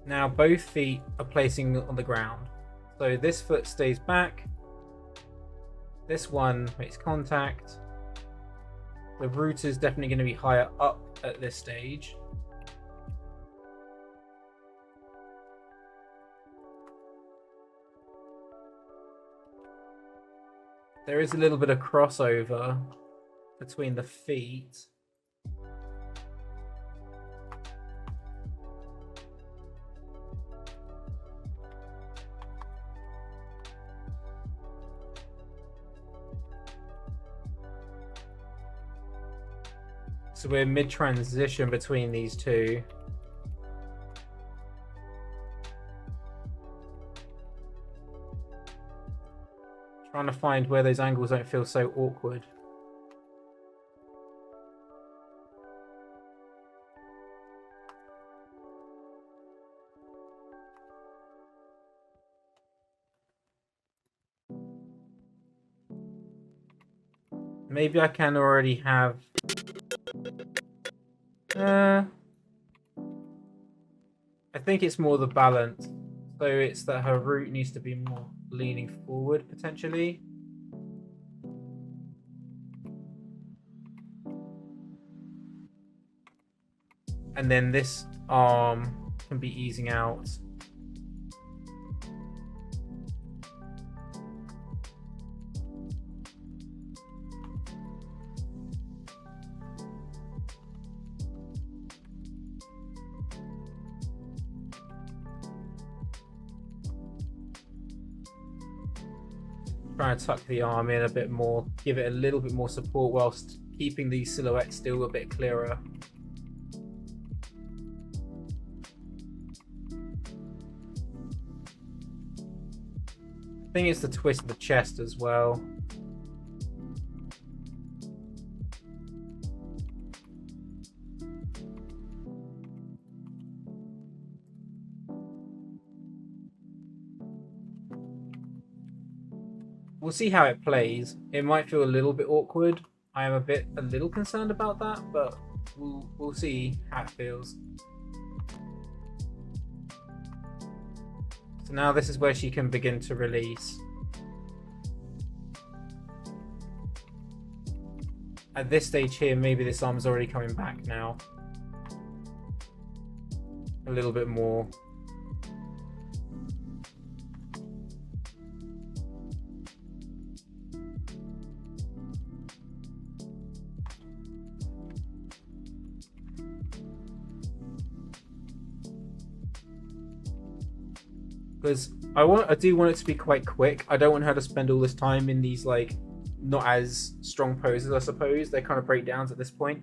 Now both feet are placing on the ground. So this foot stays back. This one makes contact. The root is definitely going to be higher up at this stage. There is a little bit of crossover between the feet. So we're mid-transition between these two. Trying to find where those angles don't feel so awkward. Maybe I can already have... I think it's more the balance. So it's that her root needs to be more leaning forward, potentially. And then this arm can be easing out. Trying to tuck the arm in a bit more, give it a little bit more support whilst keeping these silhouettes still a bit clearer. I think it's the twist of the chest as well. We'll see how it plays. It might feel a little bit awkward. I am a little concerned about that, but we'll see how it feels. So now this is where she can begin to release. At this stage here, maybe this arm's already coming back now. A little bit more. Because I do want it to be quite quick. I don't want her to spend all this time in these like not as strong poses, I suppose. They're kind of breakdowns at this point.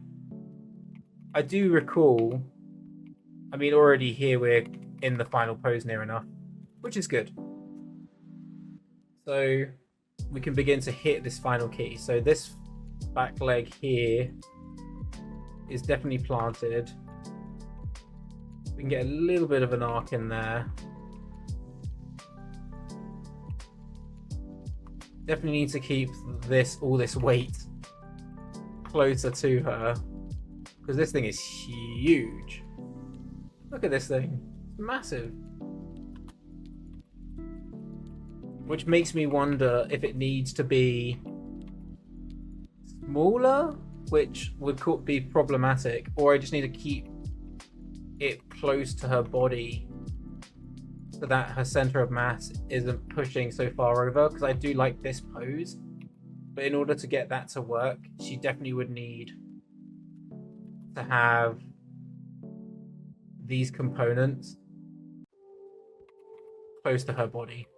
I do recall, I mean, already here we're in the final pose near enough, which is good. So we can begin to hit this final key. So this back leg here is definitely planted. We can get a little bit of an arc in there. Definitely need to keep all this weight closer to her, because this thing is huge. Look at this thing, it's massive. Which makes me wonder if it needs to be smaller, which would be problematic, or I just need to keep it close to her body so that her center of mass isn't pushing so far over, because I do like this pose, but in order to get that to work, she definitely would need to have these components close to her body.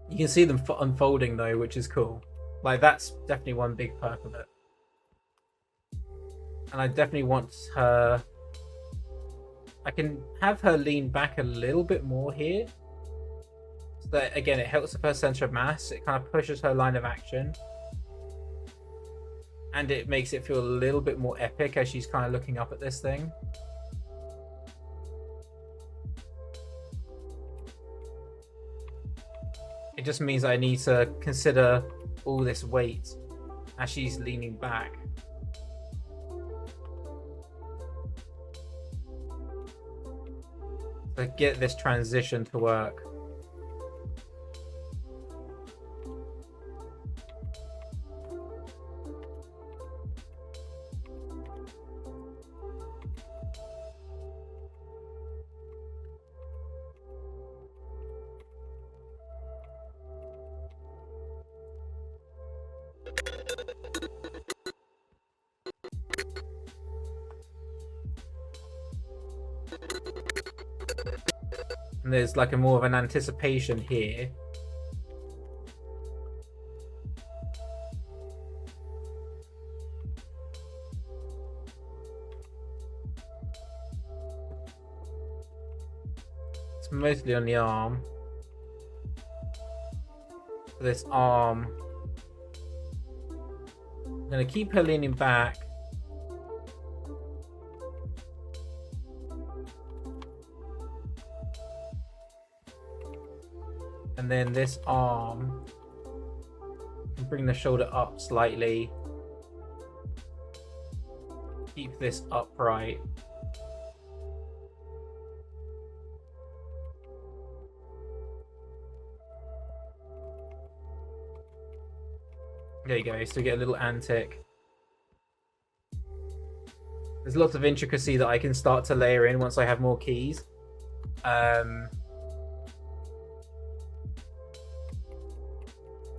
You can see them unfolding though, which is cool. Like, that's definitely one big perk of it. And I definitely want her... I can have her lean back a little bit more here. So that, again, it helps with her center of mass. It kind of pushes her line of action. And it makes it feel a little bit more epic as she's kind of looking up at this thing. just means I need to consider all this weight as she's leaning back. To get this transition to work. And there's like a more of an anticipation here. It's mostly on the arm. This arm. I'm gonna keep her leaning back. And then this arm, bring the shoulder up slightly. Keep this upright. There you go, so we get a little antic. There's lots of intricacy that I can start to layer in once I have more keys.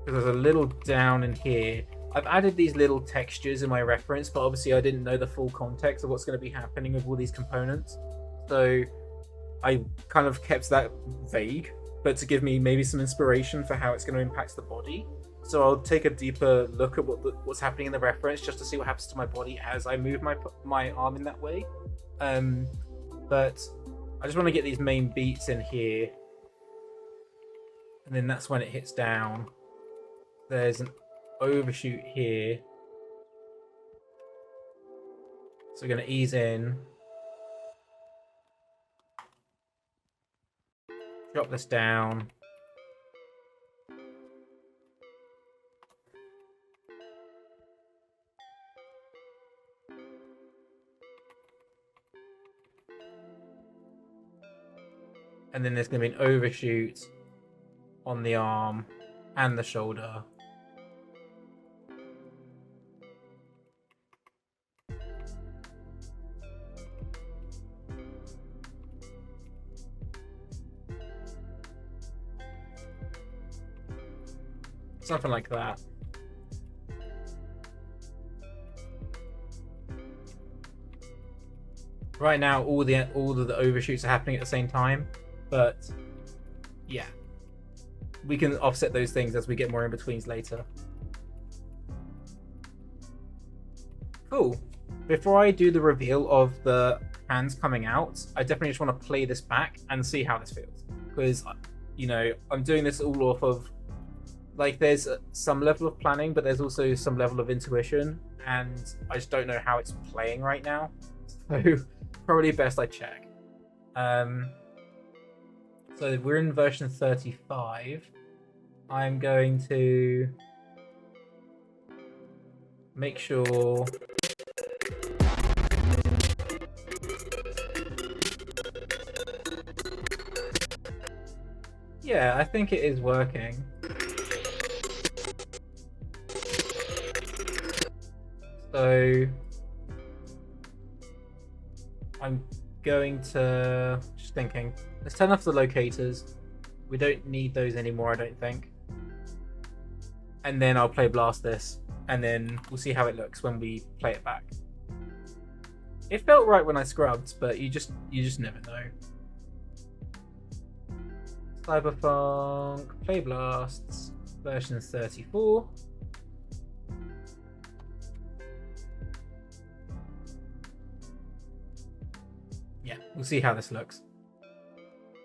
There's a little down in here. I've added these little textures in my reference, but obviously I didn't know the full context of what's going to be happening with all these components. So I kind of kept that vague, but to give me maybe some inspiration for how it's going to impact the body. So I'll take a deeper look at what's happening in the reference just to see what happens to my body as I move my arm in that way. But I just want to get these main beats in here. And then that's when it hits down. There's an overshoot here. So we're going to ease in. Drop this down. And then there's going to be an overshoot on the arm and the shoulder. Something like that. Right now, all of the overshoots are happening at the same time, but yeah, we can offset those things as we get more in betweens later. Cool. Before I do the reveal of the hands coming out, I definitely just want to play this back and see how this feels, because you know I'm doing this all off of. Like, there's some level of planning, but there's also some level of intuition, and I just don't know how it's playing right now. So probably best I check. So we're in version 35. I'm going to make sure. Yeah, I think it is working. So I'm going to, just thinking, let's turn off the locators. We don't need those anymore, I don't think. And then I'll Playblast this, and then we'll see how it looks when we play it back. It felt right when I scrubbed, but you just never know. CYBERPHONK Playblasts version 34. Yeah, we'll see how this looks.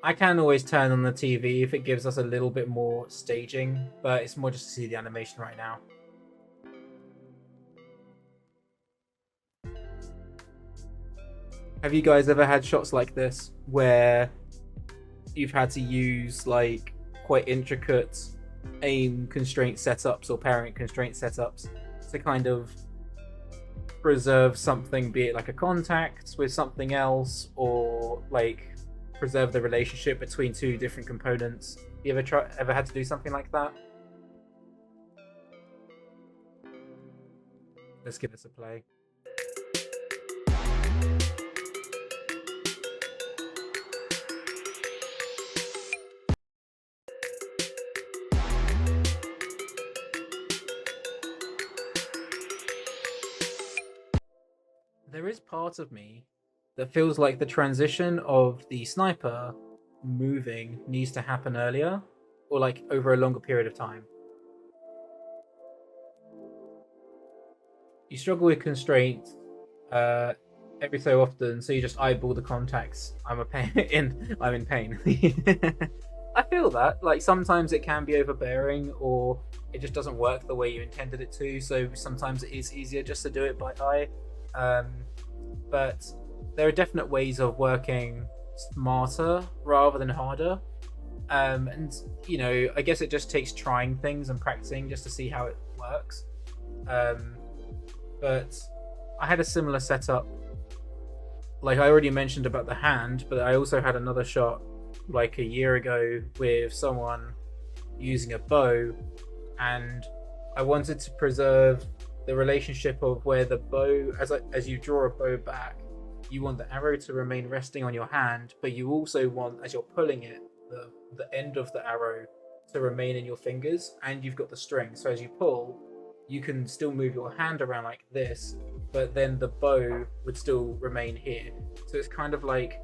I can always turn on the TV if it gives us a little bit more staging, but it's more just to see the animation right now. Have you guys ever had shots like this where you've had to use like quite intricate aim constraint setups or parent constraint setups to kind of preserve something, be it like a contact with something else, or like preserve the relationship between two different components. You ever had to do something like that? Let's give this a play. There is part of me that feels like the transition of the sniper moving needs to happen earlier, or like over a longer period of time. You struggle with constraint every so often, so you just eyeball the contacts. I'm in pain. I feel that. Like sometimes it can be overbearing, or it just doesn't work the way you intended it to. So sometimes it is easier just to do it by eye. But there are definite ways of working smarter rather than harder. And you know, I guess it just takes trying things and practicing just to see how it works. But I had a similar setup. Like I already mentioned about the hand, but I also had another shot like a year ago with someone using a bow, and I wanted to preserve the relationship of where the bow, as you draw a bow back, you want the arrow to remain resting on your hand, but you also want, as you're pulling it, the end of the arrow to remain in your fingers, and you've got the string. So as you pull, you can still move your hand around like this, but then the bow would still remain here. So it's kind of like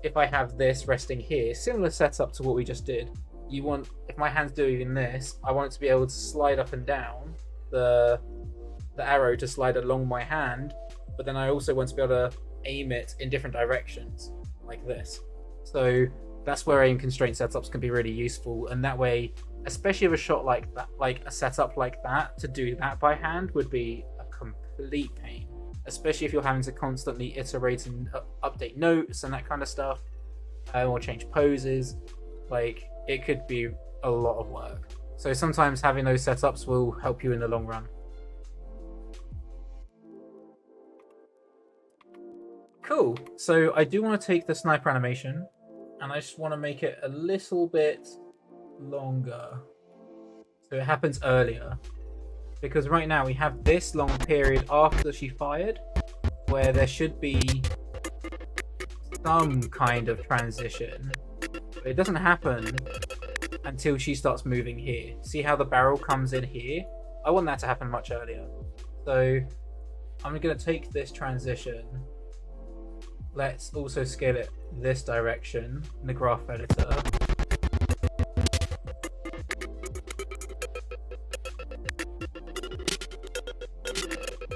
if I have this resting here, similar setup to what we just did. You want, if my hand's doing this, I want it to be able to slide up and down, the arrow to slide along my hand, but then I also want to be able to aim it in different directions like this. So that's where aim constraint setups can be really useful, and that way, especially with a shot like that, like a setup like that, to do that by hand would be a complete pain, especially if you're having to constantly iterate and update notes and that kind of stuff, or change poses. Like it could be a lot of work. So sometimes having those setups will help you in the long run. Cool. So I do want to take the sniper animation, and I just want to make it a little bit longer, so it happens earlier, because right now we have this long period after she fired where there should be some kind of transition, but it doesn't happen until she starts moving here. See how the barrel comes in here? I want that to happen much earlier. So I'm going to take this transition. Let's also scale it this direction in the graph editor.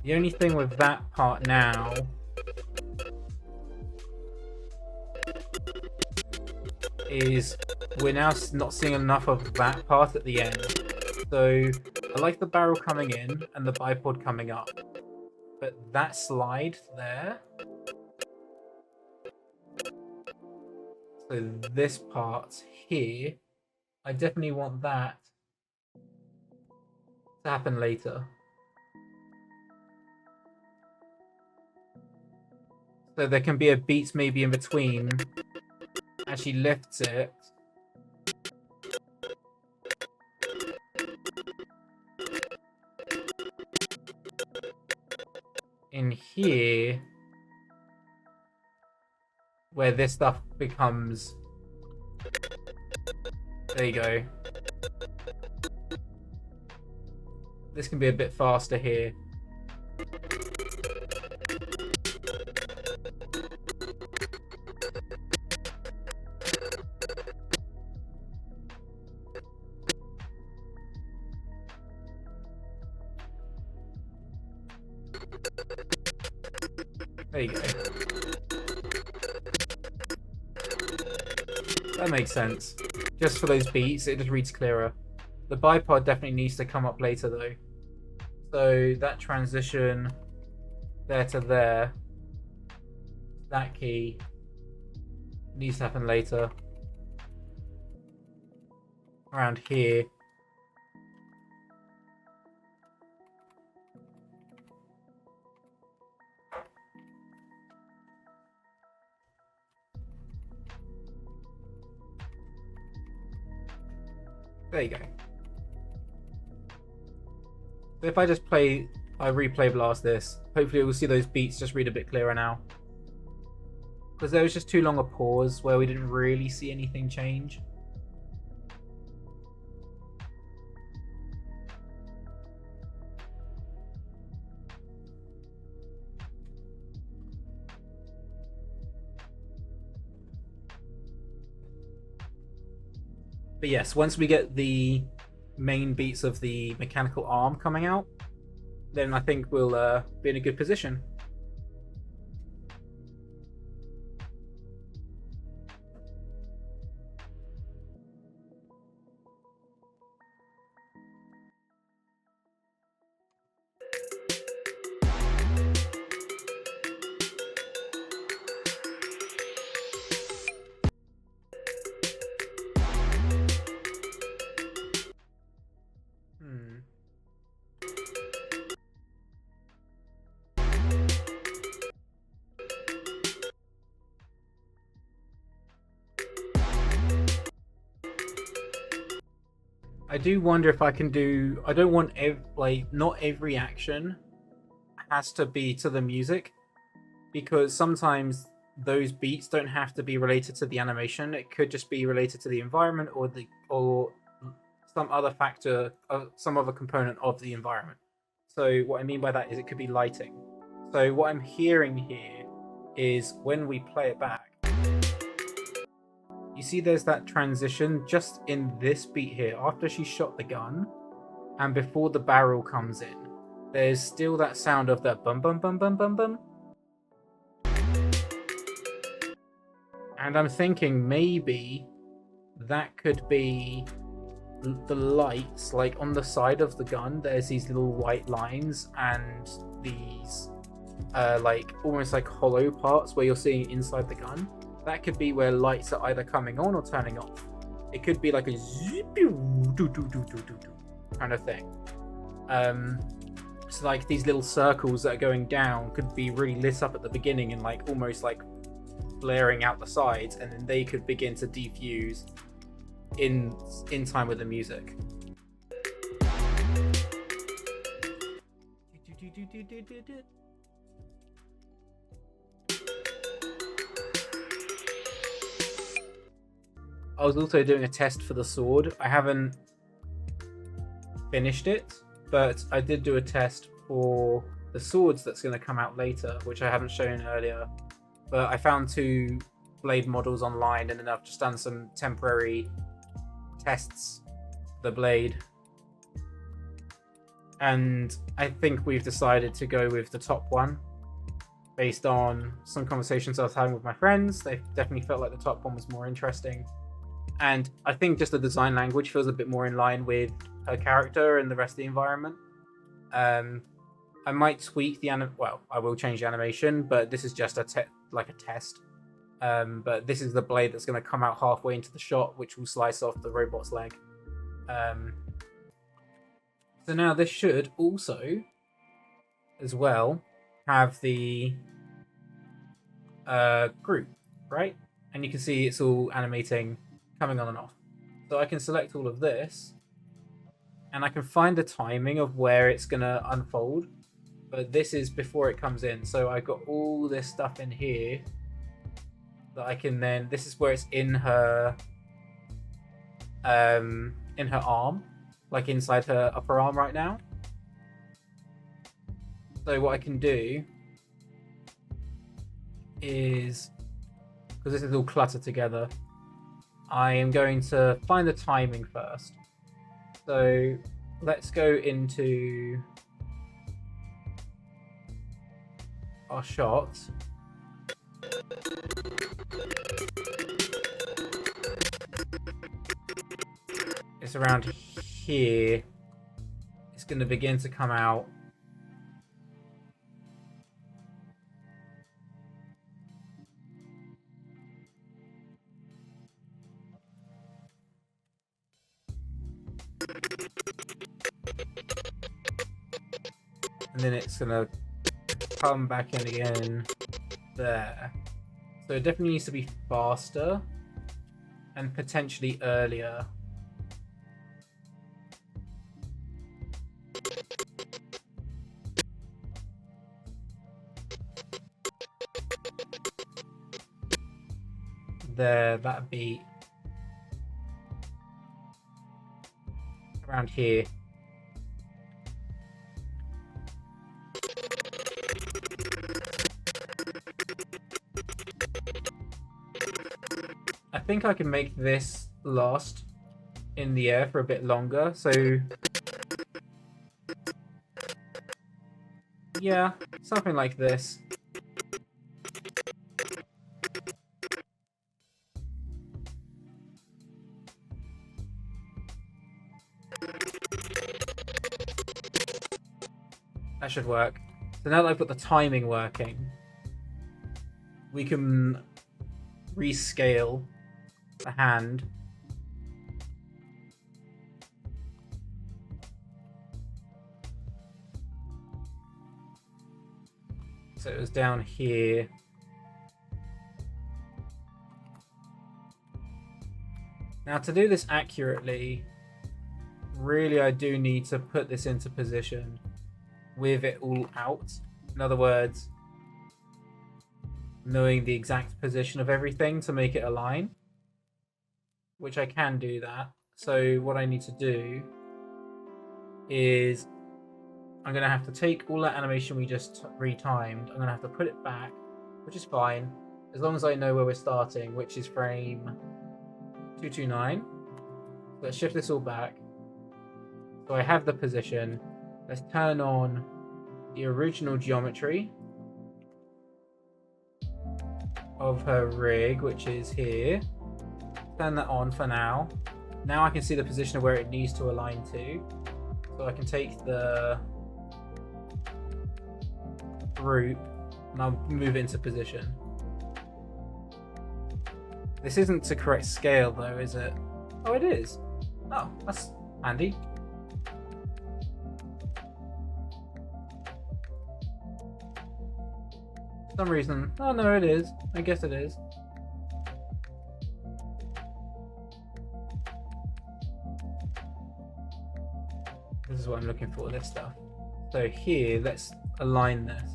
The only thing with that part now is we're now not seeing enough of that part at the end. So I like the barrel coming in and the bipod coming up, but that slide there, so this part here, I definitely want that to happen later. So there can be a beat maybe in between as she lifts it. In here, where this stuff becomes, there you go. This can be a bit faster here. There you go. That makes sense. Just for those beats, it just reads clearer. The bipod definitely needs to come up later though. So that transition there to there, that key needs to happen later. Around here, There you go. So if I just replay blast this, hopefully we'll see those beats just read a bit clearer now. Because there was just too long a pause where we didn't really see anything change. But yes, once we get the main beats of the mechanical arm coming out, then I think we'll be in a good position. I do wonder if I can do. I don't want not every action has to be to the music, because sometimes those beats don't have to be related to the animation. It could just be related to the environment or some other factor, some other component of the environment. So what I mean by that is it could be lighting. So what I'm hearing here is when we play it back, you see there's that transition just in this beat here, after she shot the gun and before the barrel comes in. There's still that sound of the bum bum bum bum bum bum. And I'm thinking maybe that could be the lights, like on the side of the gun, there's these little white lines and these like almost like hollow parts where you're seeing inside the gun. That could be where lights are either coming on or turning off. It could be like a kind of thing. So like these little circles that are going down could be really lit up at the beginning and like almost like flaring out the sides, and then they could begin to defuse in time with the music. I was also doing a test for the sword. I haven't finished it, but I did do a test for the swords that's going to come out later, which I haven't shown earlier. But I found 2 blade models online, and then I've just done some temporary tests for the blade. And I think we've decided to go with the top one. Based on some conversations I was having with my friends, they definitely felt like the top one was more interesting. And I think just the design language feels a bit more in line with her character and the rest of the environment. I might tweak the I will change the animation, but this is just a test. But this is the blade that's going to come out halfway into the shot, which will slice off the robot's leg. So now this should also, as well, have the group, right? And you can see it's all animating, coming on and off. So I can select all of this, and I can find the timing of where it's going to unfold. But this is before it comes in. So I've got all this stuff in here that I can then... This is where it's in her arm, like inside her upper arm right now. So what I can do is, because this is all cluttered together, I am going to find the timing first. So let's go into our shot. It's around here. It's going to begin to come out. And then it's going to come back in again there. So it definitely needs to be faster and potentially earlier. there, that'd be around here. I think I can make this last in the air for a bit longer, so yeah, something like this. That should work. So now that I've got the timing working, we can rescale the hand. So it was down here. Now to do this accurately, really I do need to put this into position with it all out. In other words, knowing the exact position of everything to make it align, which I can do that. So what I need to do is I'm going to have to take all that animation we just retimed, I'm going to have to put it back, which is fine, as long as I know where we're starting, which is frame 229. Let's shift this all back. So I have the position. Let's turn on the original geometry of her rig, which is here. Turn that on for now. Now I can see the position of where it needs to align to. So I can take the group and I'll move it into position. This isn't to correct scale though, is it? Oh, it is. Oh, that's handy. For some reason. Oh no, it is. I guess it is. This is what I'm looking for, this stuff. So here, let's align this.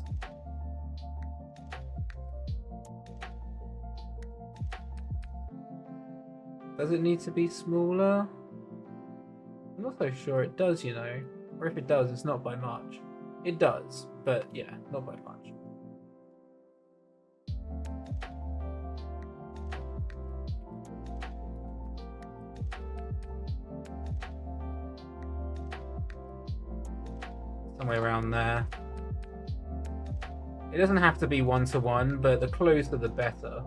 Does it need to be smaller? I'm not so sure it does, you know. Or if it does, it's not by much. It does, but yeah, not by much. Somewhere around there. It doesn't have to be 1-to-1, but the closer the better.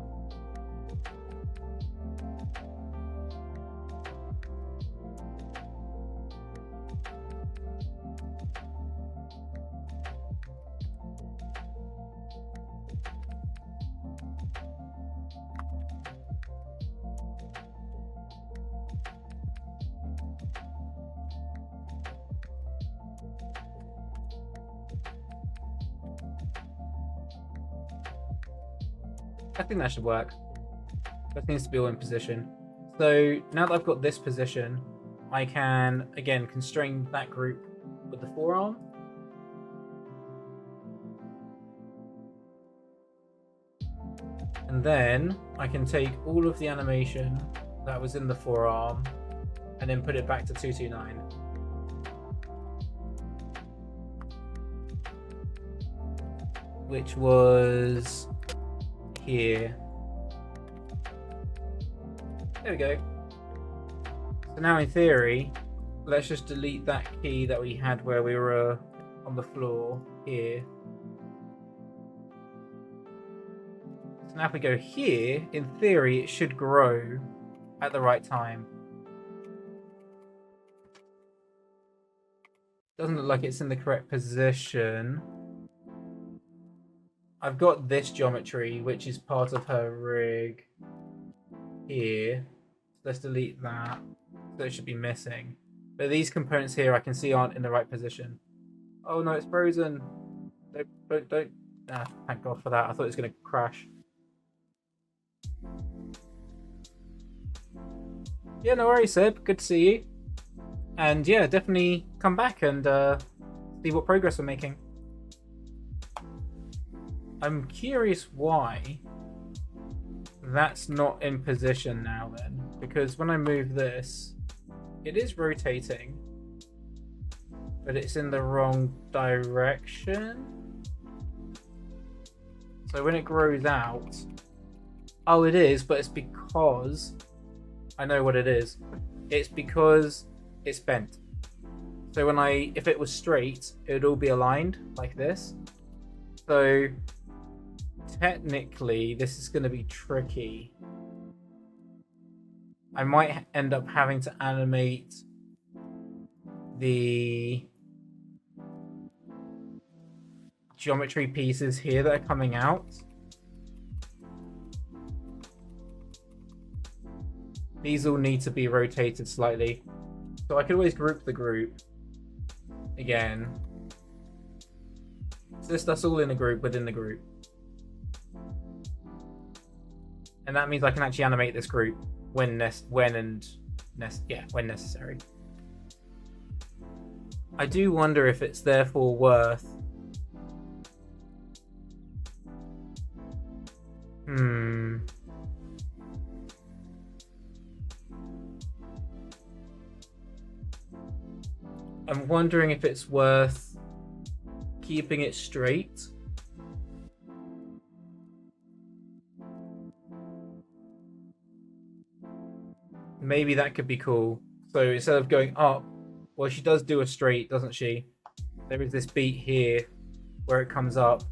I think that should work. That seems to be all in position. So now that I've got this position, I can, again, constrain that group with the forearm. And then I can take all of the animation that was in the forearm and then put it back to 229. Which was here. There we go. So now in theory, let's just delete that key that we had where we were on the floor here. So now if we go here, in theory it should grow at the right time. Doesn't look like it's in the correct position. I've got this geometry, which is part of her rig here. So let's delete that. So it should be missing. But these components here I can see aren't in the right position. Oh no, it's frozen. Don't. Ah, thank God for that. I thought it was going to crash. Yeah, no worries, Seb. Good to see you. And yeah, definitely come back and see what progress we're making. I'm curious why that's not in position now then, because when I move this, it is rotating, but it's in the wrong direction. So when it grows out, oh, it is, but it's because I know what it is. It's because it's bent. So when if it was straight, it would all be aligned like this. So technically, this is going to be tricky. I might end up having to animate the geometry pieces here that are coming out. These all need to be rotated slightly. So I could always group the group again. So that's all in a group within the group. And that means I can actually animate this group when necessary. I do wonder if it's therefore worth I'm wondering if it's worth keeping it straight. Maybe that could be cool. So instead of going up, well, she does do a straight, doesn't she? There is this beat here where it comes up.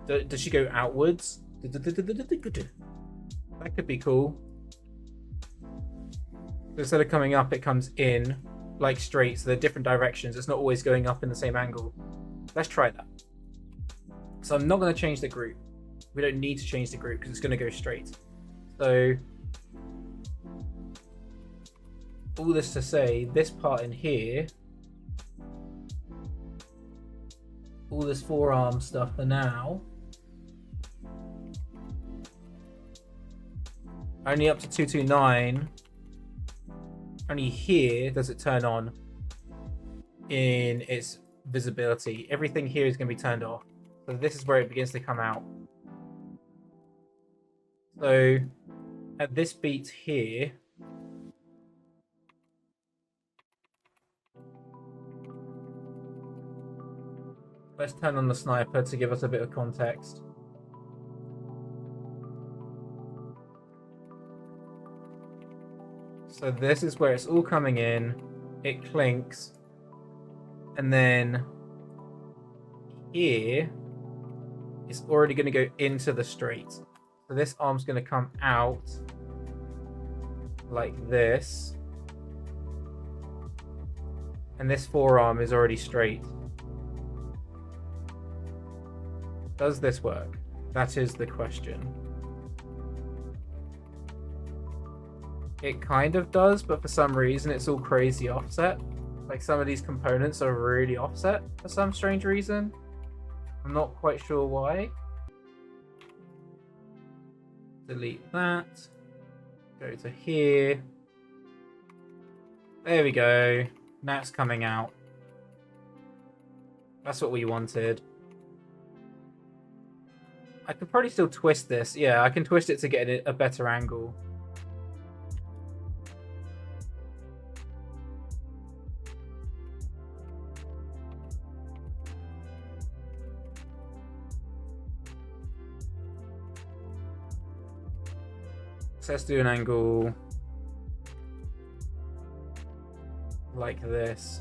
Does she go outwards? That could be cool. So instead of coming up, it comes in like straight, so they're different directions. It's not always going up in the same angle. Let's try that. So I'm not going to change the group. We don't need to change the group because it's going to go straight. So all this to say, this part in here, all this forearm stuff for now, only up to 229. Only here does it turn on in its visibility. Everything here is going to be turned off. So this is where it begins to come out. So at this beat here, let's turn on the sniper to give us a bit of context. So this is where it's all coming in, it clinks, and then here it's already going to go into the straight. So this arm's going to come out like this, and this forearm is already straight. Does this work? That is the question. It kind of does, but for some reason it's all crazy offset. Like some of these components are really offset for some strange reason. I'm not quite sure why. Delete that. Go to here. There we go. Now it's coming out. That's what we wanted. I could probably still twist this. Yeah, I can twist it to get a better angle. So let's do an angle like this.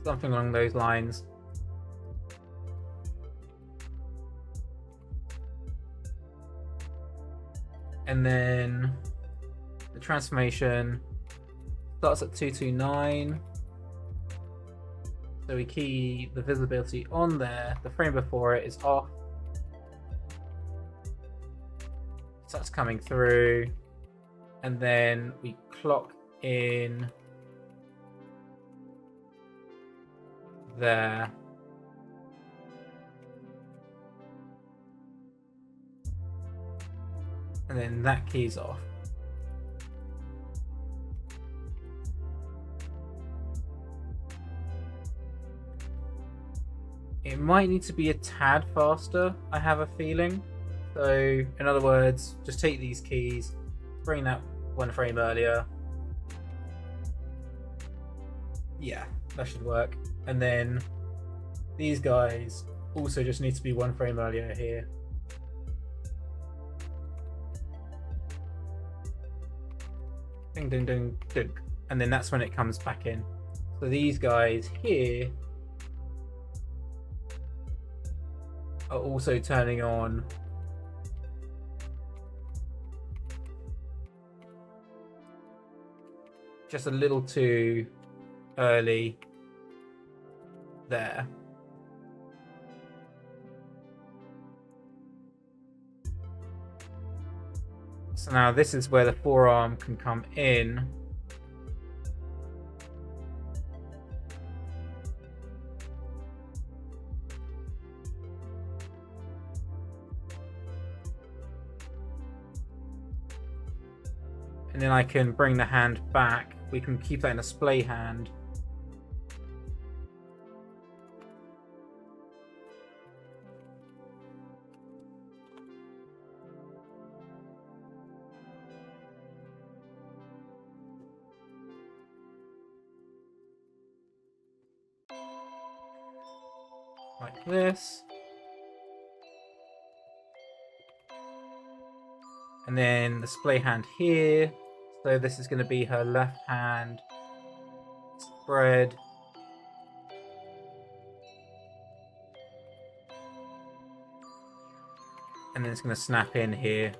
Something along those lines. And then the transformation starts at 229. So we key the visibility on there. The frame before it is off. So that's coming through. And then we clock in there. And then that key's off. It might need to be a tad faster, I have a feeling. So, in other words, just take these keys, bring that 1 frame earlier. Yeah, that should work. And then these guys also just need to be 1 frame earlier here. Ding, ding, ding, ding. And then that's when it comes back in. So these guys here are also turning on just a little too early there. So now this is where the forearm can come in. And then I can bring the hand back. We can keep that in a splay hand. Like this. And then the splay hand here. So this is going to be her left hand spread. And then it's going to snap in here.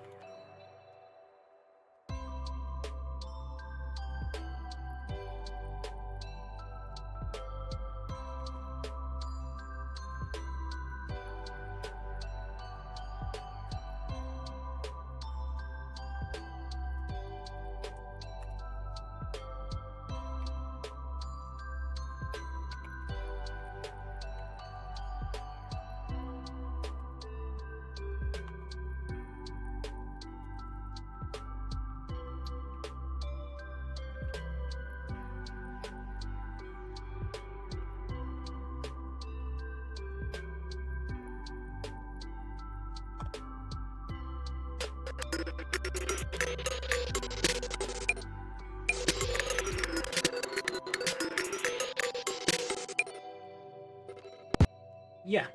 Yeah,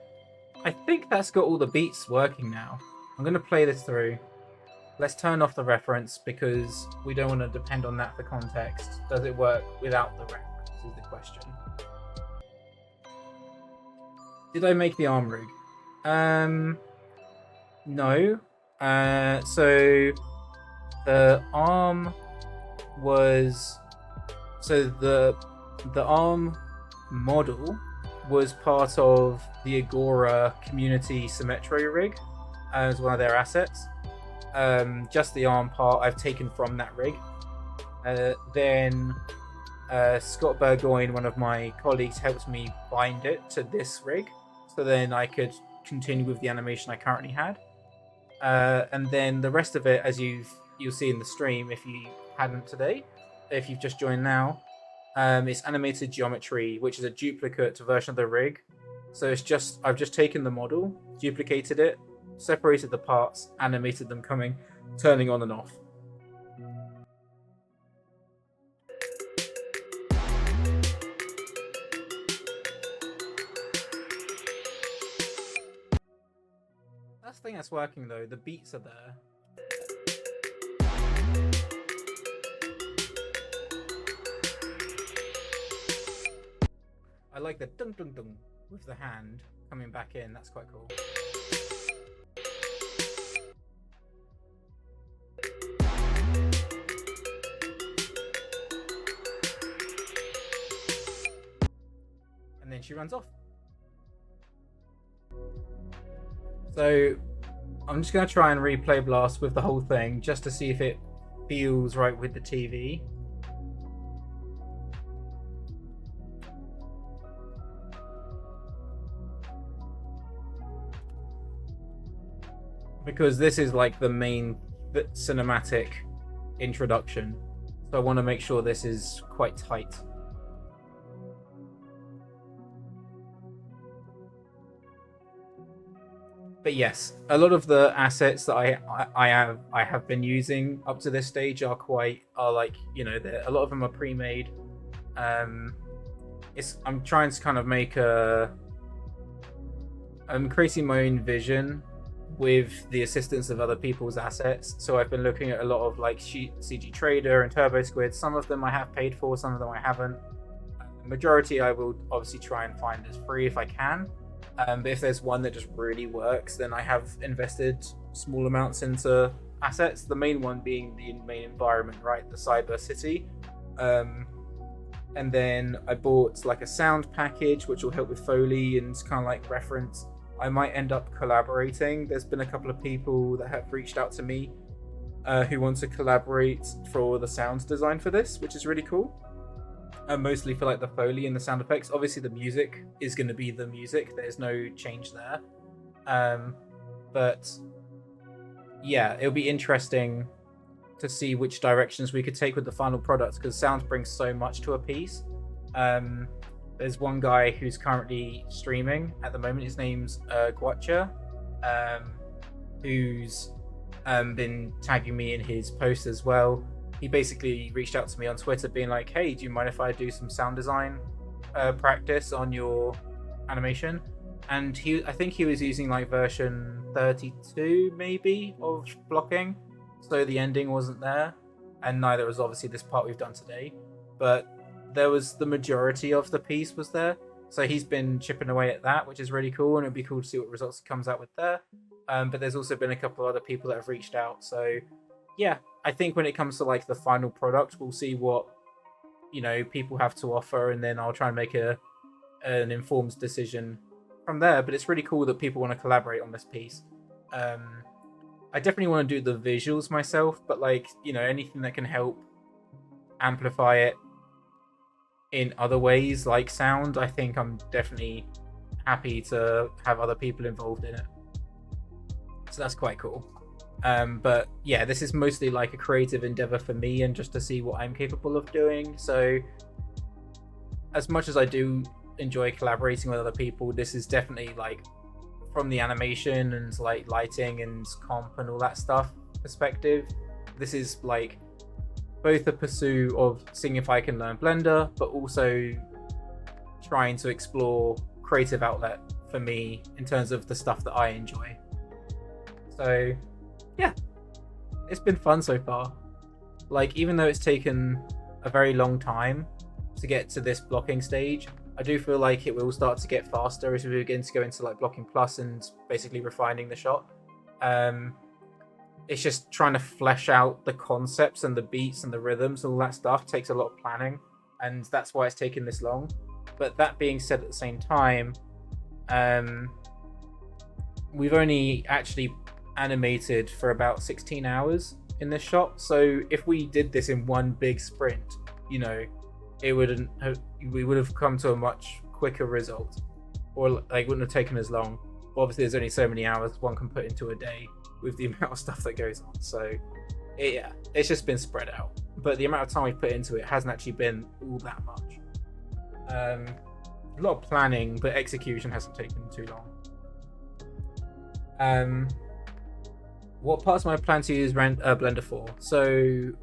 I think that's got all the beats working now. I'm going to play this through. Let's turn off the reference because we don't want to depend on that for context. Does it work without the reference is the question. Did I make the arm rig? No. So the arm was... So the arm model was part of the Agora community Symmetry rig as one of their assets. Just the arm part I've taken from that rig. Then Scott Burgoyne, one of my colleagues, helped me bind it to this rig, so then I could continue with the animation I currently had. And then the rest of it, as you'll see in the stream, if you hadn't today, if you've just joined now, it's animated geometry, which is a duplicate version of the rig. So it's just I've just taken the model, duplicated it, separated the parts, animated them turning on and off. That's the thing that's working though, the beats are there. I like the dun dun dun with the hand coming back in, that's quite cool. And then she runs off. So I'm just going to try and replay Blast with the whole thing just to see if it feels right with the TV. Because this is like the main cinematic introduction, so I want to make sure this is quite tight. But yes, a lot of the assets that I have been using up to this stage are like, you know, a lot of them are pre-made. I'm trying to kind of make I'm creating my own vision with the assistance of other people's assets. So I've been looking at a lot of like CG Trader and Turbo Squid. Some of them I have paid for, some of them I haven't. The majority I will obviously try and find as free if I can. But if there's one that just really works, then I have invested small amounts into assets. The main one being the main environment, right? The Cyber City. And then I bought like a sound package, which will help with Foley and kind of like reference. I might end up collaborating. There's been a couple of people that have reached out to me who want to collaborate for the sound design for this, which is really cool. Mostly for like the Foley and the sound effects. Obviously the music is going to be the music. There's no change there. But yeah, it'll be interesting to see which directions we could take with the final product, because sound brings so much to a piece. There's one guy who's currently streaming at the moment. His name's Guacha, who's been tagging me in his posts as well. He basically reached out to me on Twitter being like, hey, do you mind if I do some sound design practice on your animation? And I think he was using like version 32 maybe of blocking, so the ending wasn't there, and neither was obviously this part we've done today, but there was the majority of the piece was there. So he's been chipping away at that, which is really cool, and it'd be cool to see what results it comes out with there. But there's also been a couple of other people that have reached out. So yeah, I think when it comes to like the final product, we'll see what, you know, people have to offer, and then I'll try and make an informed decision from there. But it's really cool that people want to collaborate on this piece. I definitely want to do the visuals myself, but like, you know, anything that can help amplify it in other ways, like sound, I think I'm definitely happy to have other people involved in it. So that's quite cool. But yeah, this is mostly like a creative endeavor for me and just to see what I'm capable of doing. So as much as I do enjoy collaborating with other people, this is definitely like, from the animation and like lighting and comp and all that stuff perspective, this is like both a pursuit of seeing if I can learn Blender, but also trying to explore creative outlet for me in terms of the stuff that I enjoy. So yeah, it's been fun so far. Like, even though it's taken a very long time to get to this blocking stage, I do feel like it will start to get faster as we begin to go into like blocking plus and basically refining the shot. It's just trying to flesh out the concepts and the beats and the rhythms and all that stuff takes a lot of planning, and that's why it's taken this long. But that being said, at the same time, we've only actually animated for about 16 hours in this shot. So if we did this in one big sprint, you know, we would have come to a much quicker result, or like wouldn't have taken as long. Obviously there's only so many hours one can put into a day with the amount of stuff that goes on, so it's just been spread out. But the amount of time we put into it hasn't actually been all that much. A lot of planning, but execution hasn't taken too long. What parts am I planning to use Blender for? So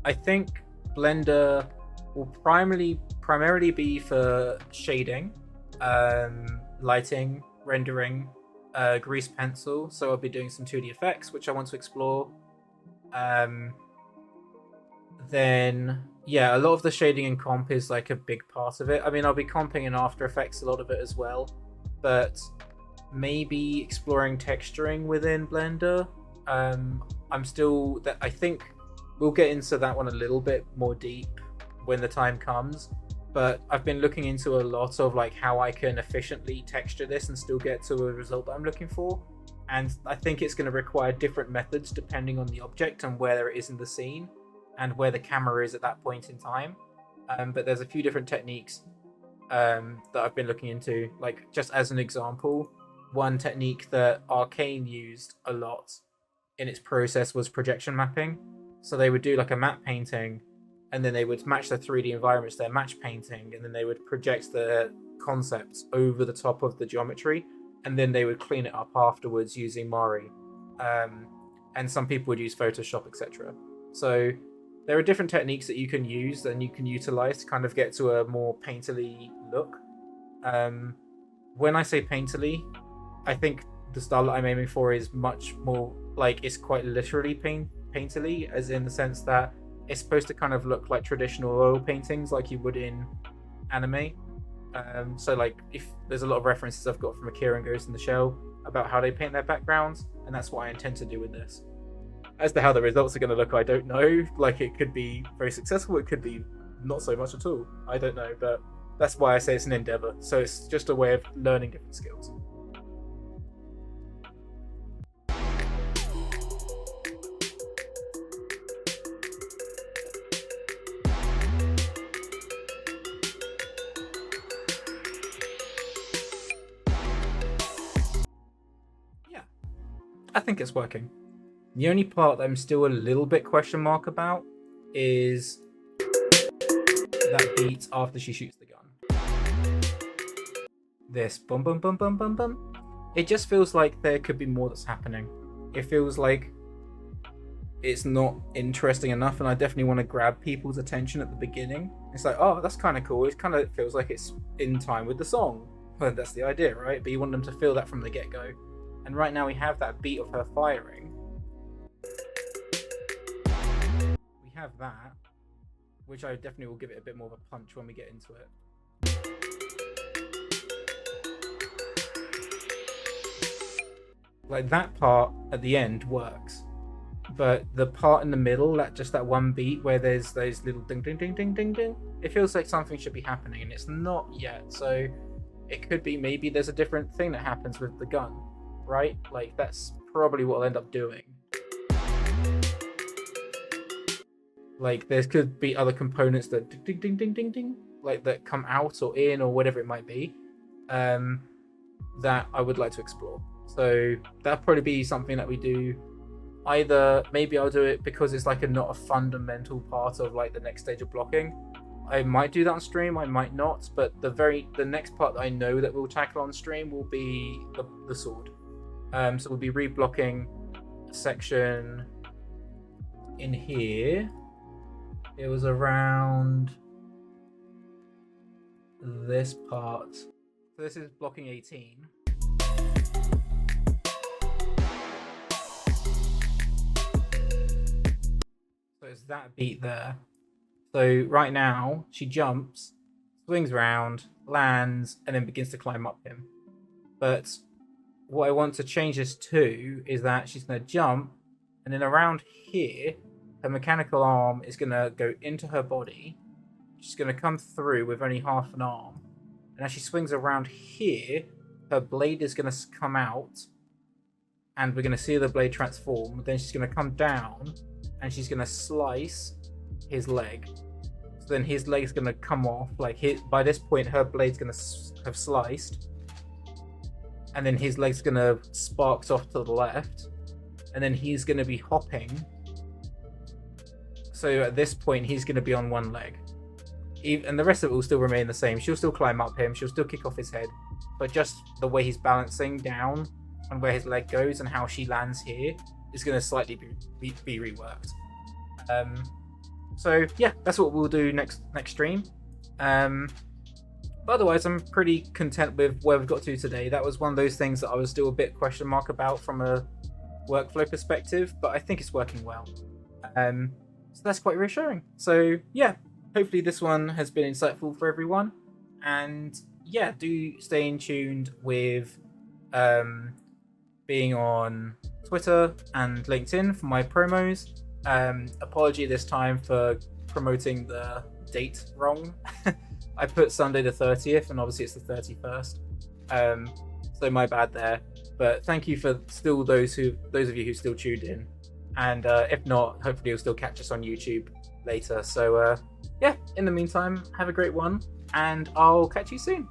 I think Blender will primarily be for shading, lighting, rendering, grease pencil. So I'll be doing some 2D effects, which I want to explore. Then yeah, a lot of the shading and comp is like a big part of it. I mean, I'll be comping in After Effects a lot of it as well, but maybe exploring texturing within Blender. I think we'll get into that one a little bit more deep when the time comes, but I've been looking into a lot of like how I can efficiently texture this and still get to a result that I'm looking for, and I think it's going to require different methods depending on the object and where it is in the scene and where the camera is at that point in time. But there's a few different techniques that I've been looking into. Like, just as an example, one technique that Arcane used a lot in its process was projection mapping. So they would do like a matte painting, and then they would match the 3D environments to their match painting, and then they would project the concepts over the top of the geometry. and then they would clean it up afterwards using Mari. And some people would use Photoshop, etc. So there are different techniques that you can use and you can utilize to kind of get to a more painterly look. When I say painterly, I think the style that I'm aiming for is much more like it's quite literally painterly, as in the sense that it's supposed to kind of look like traditional oil paintings like you would in anime. So like if there's a lot of references I've got from Akira and Ghost in the Shell about how they paint their backgrounds, and that's what I intend to do with this. As to how the results are going to look, I don't know. Like, it could be very successful, it could be not so much at all. I don't know, but that's why I say it's an endeavor. So it's just a way of learning different skills. I think it's working. The only part that I'm still a little bit question mark about is that beat after she shoots the gun. This bum bum bum bum bum bum. It just feels like there could be more that's happening. It feels like it's not interesting enough, and I definitely want to grab people's attention at the beginning. It's like, oh, that's kind of cool. It kind of feels like it's in time with the song. Well, that's the idea, right? But you want them to feel that from the get-go. And right now we have that beat of her firing. We have that, which I definitely will give it a bit more of a punch when we get into it. Like, that part at the end works, but the part in the middle, that one beat where there's those little ding ding ding ding ding ding, it feels like something should be happening and it's not yet. So it could be maybe there's a different thing that happens with the gun. Right? Like, that's probably what I'll end up doing. Like, there could be other components that ding ding ding ding ding, like that come out or in or whatever it might be, that I would like to explore. So that'll probably be something that we do. Either maybe I'll do it because it's like not a fundamental part of like the next stage of blocking. I might do that on stream, I might not, but the next part that I know that we'll tackle on stream will be the sword. So we'll be reblocking a section in here. It was around this part. So this is blocking 18. So it's that beat there. So right now, she jumps, swings around, lands, and then begins to climb up him. But what I want to change this to is that she's going to jump, and then around here, her mechanical arm is going to go into her body. She's going to come through with only half an arm. And as she swings around here, her blade is going to come out, and we're going to see the blade transform. Then she's going to come down, and she's going to slice his leg. So then his leg's going to come off. Like, by this point, her blade's going to have sliced. And then his leg's going to sparks off to the left. And then he's going to be hopping. So at this point, he's going to be on one leg. And the rest of it will still remain the same. She'll still climb up him. She'll still kick off his head. But just the way he's balancing down and where his leg goes and how she lands here is going to slightly be reworked. So yeah, that's what we'll do next stream. But otherwise, I'm pretty content with where we've got to today. That was one of those things that I was still a bit question mark about from a workflow perspective, but I think it's working well. So that's quite reassuring. So yeah, hopefully this one has been insightful for everyone. And yeah, do stay in tuned with being on Twitter and LinkedIn for my promos. Apology this time for promoting the date wrong. I put Sunday the 30th, and obviously it's the 31st. So my bad there. But thank you for still those of you who still tuned in. And if not, hopefully you'll still catch us on YouTube later. So yeah, in the meantime, have a great one, and I'll catch you soon.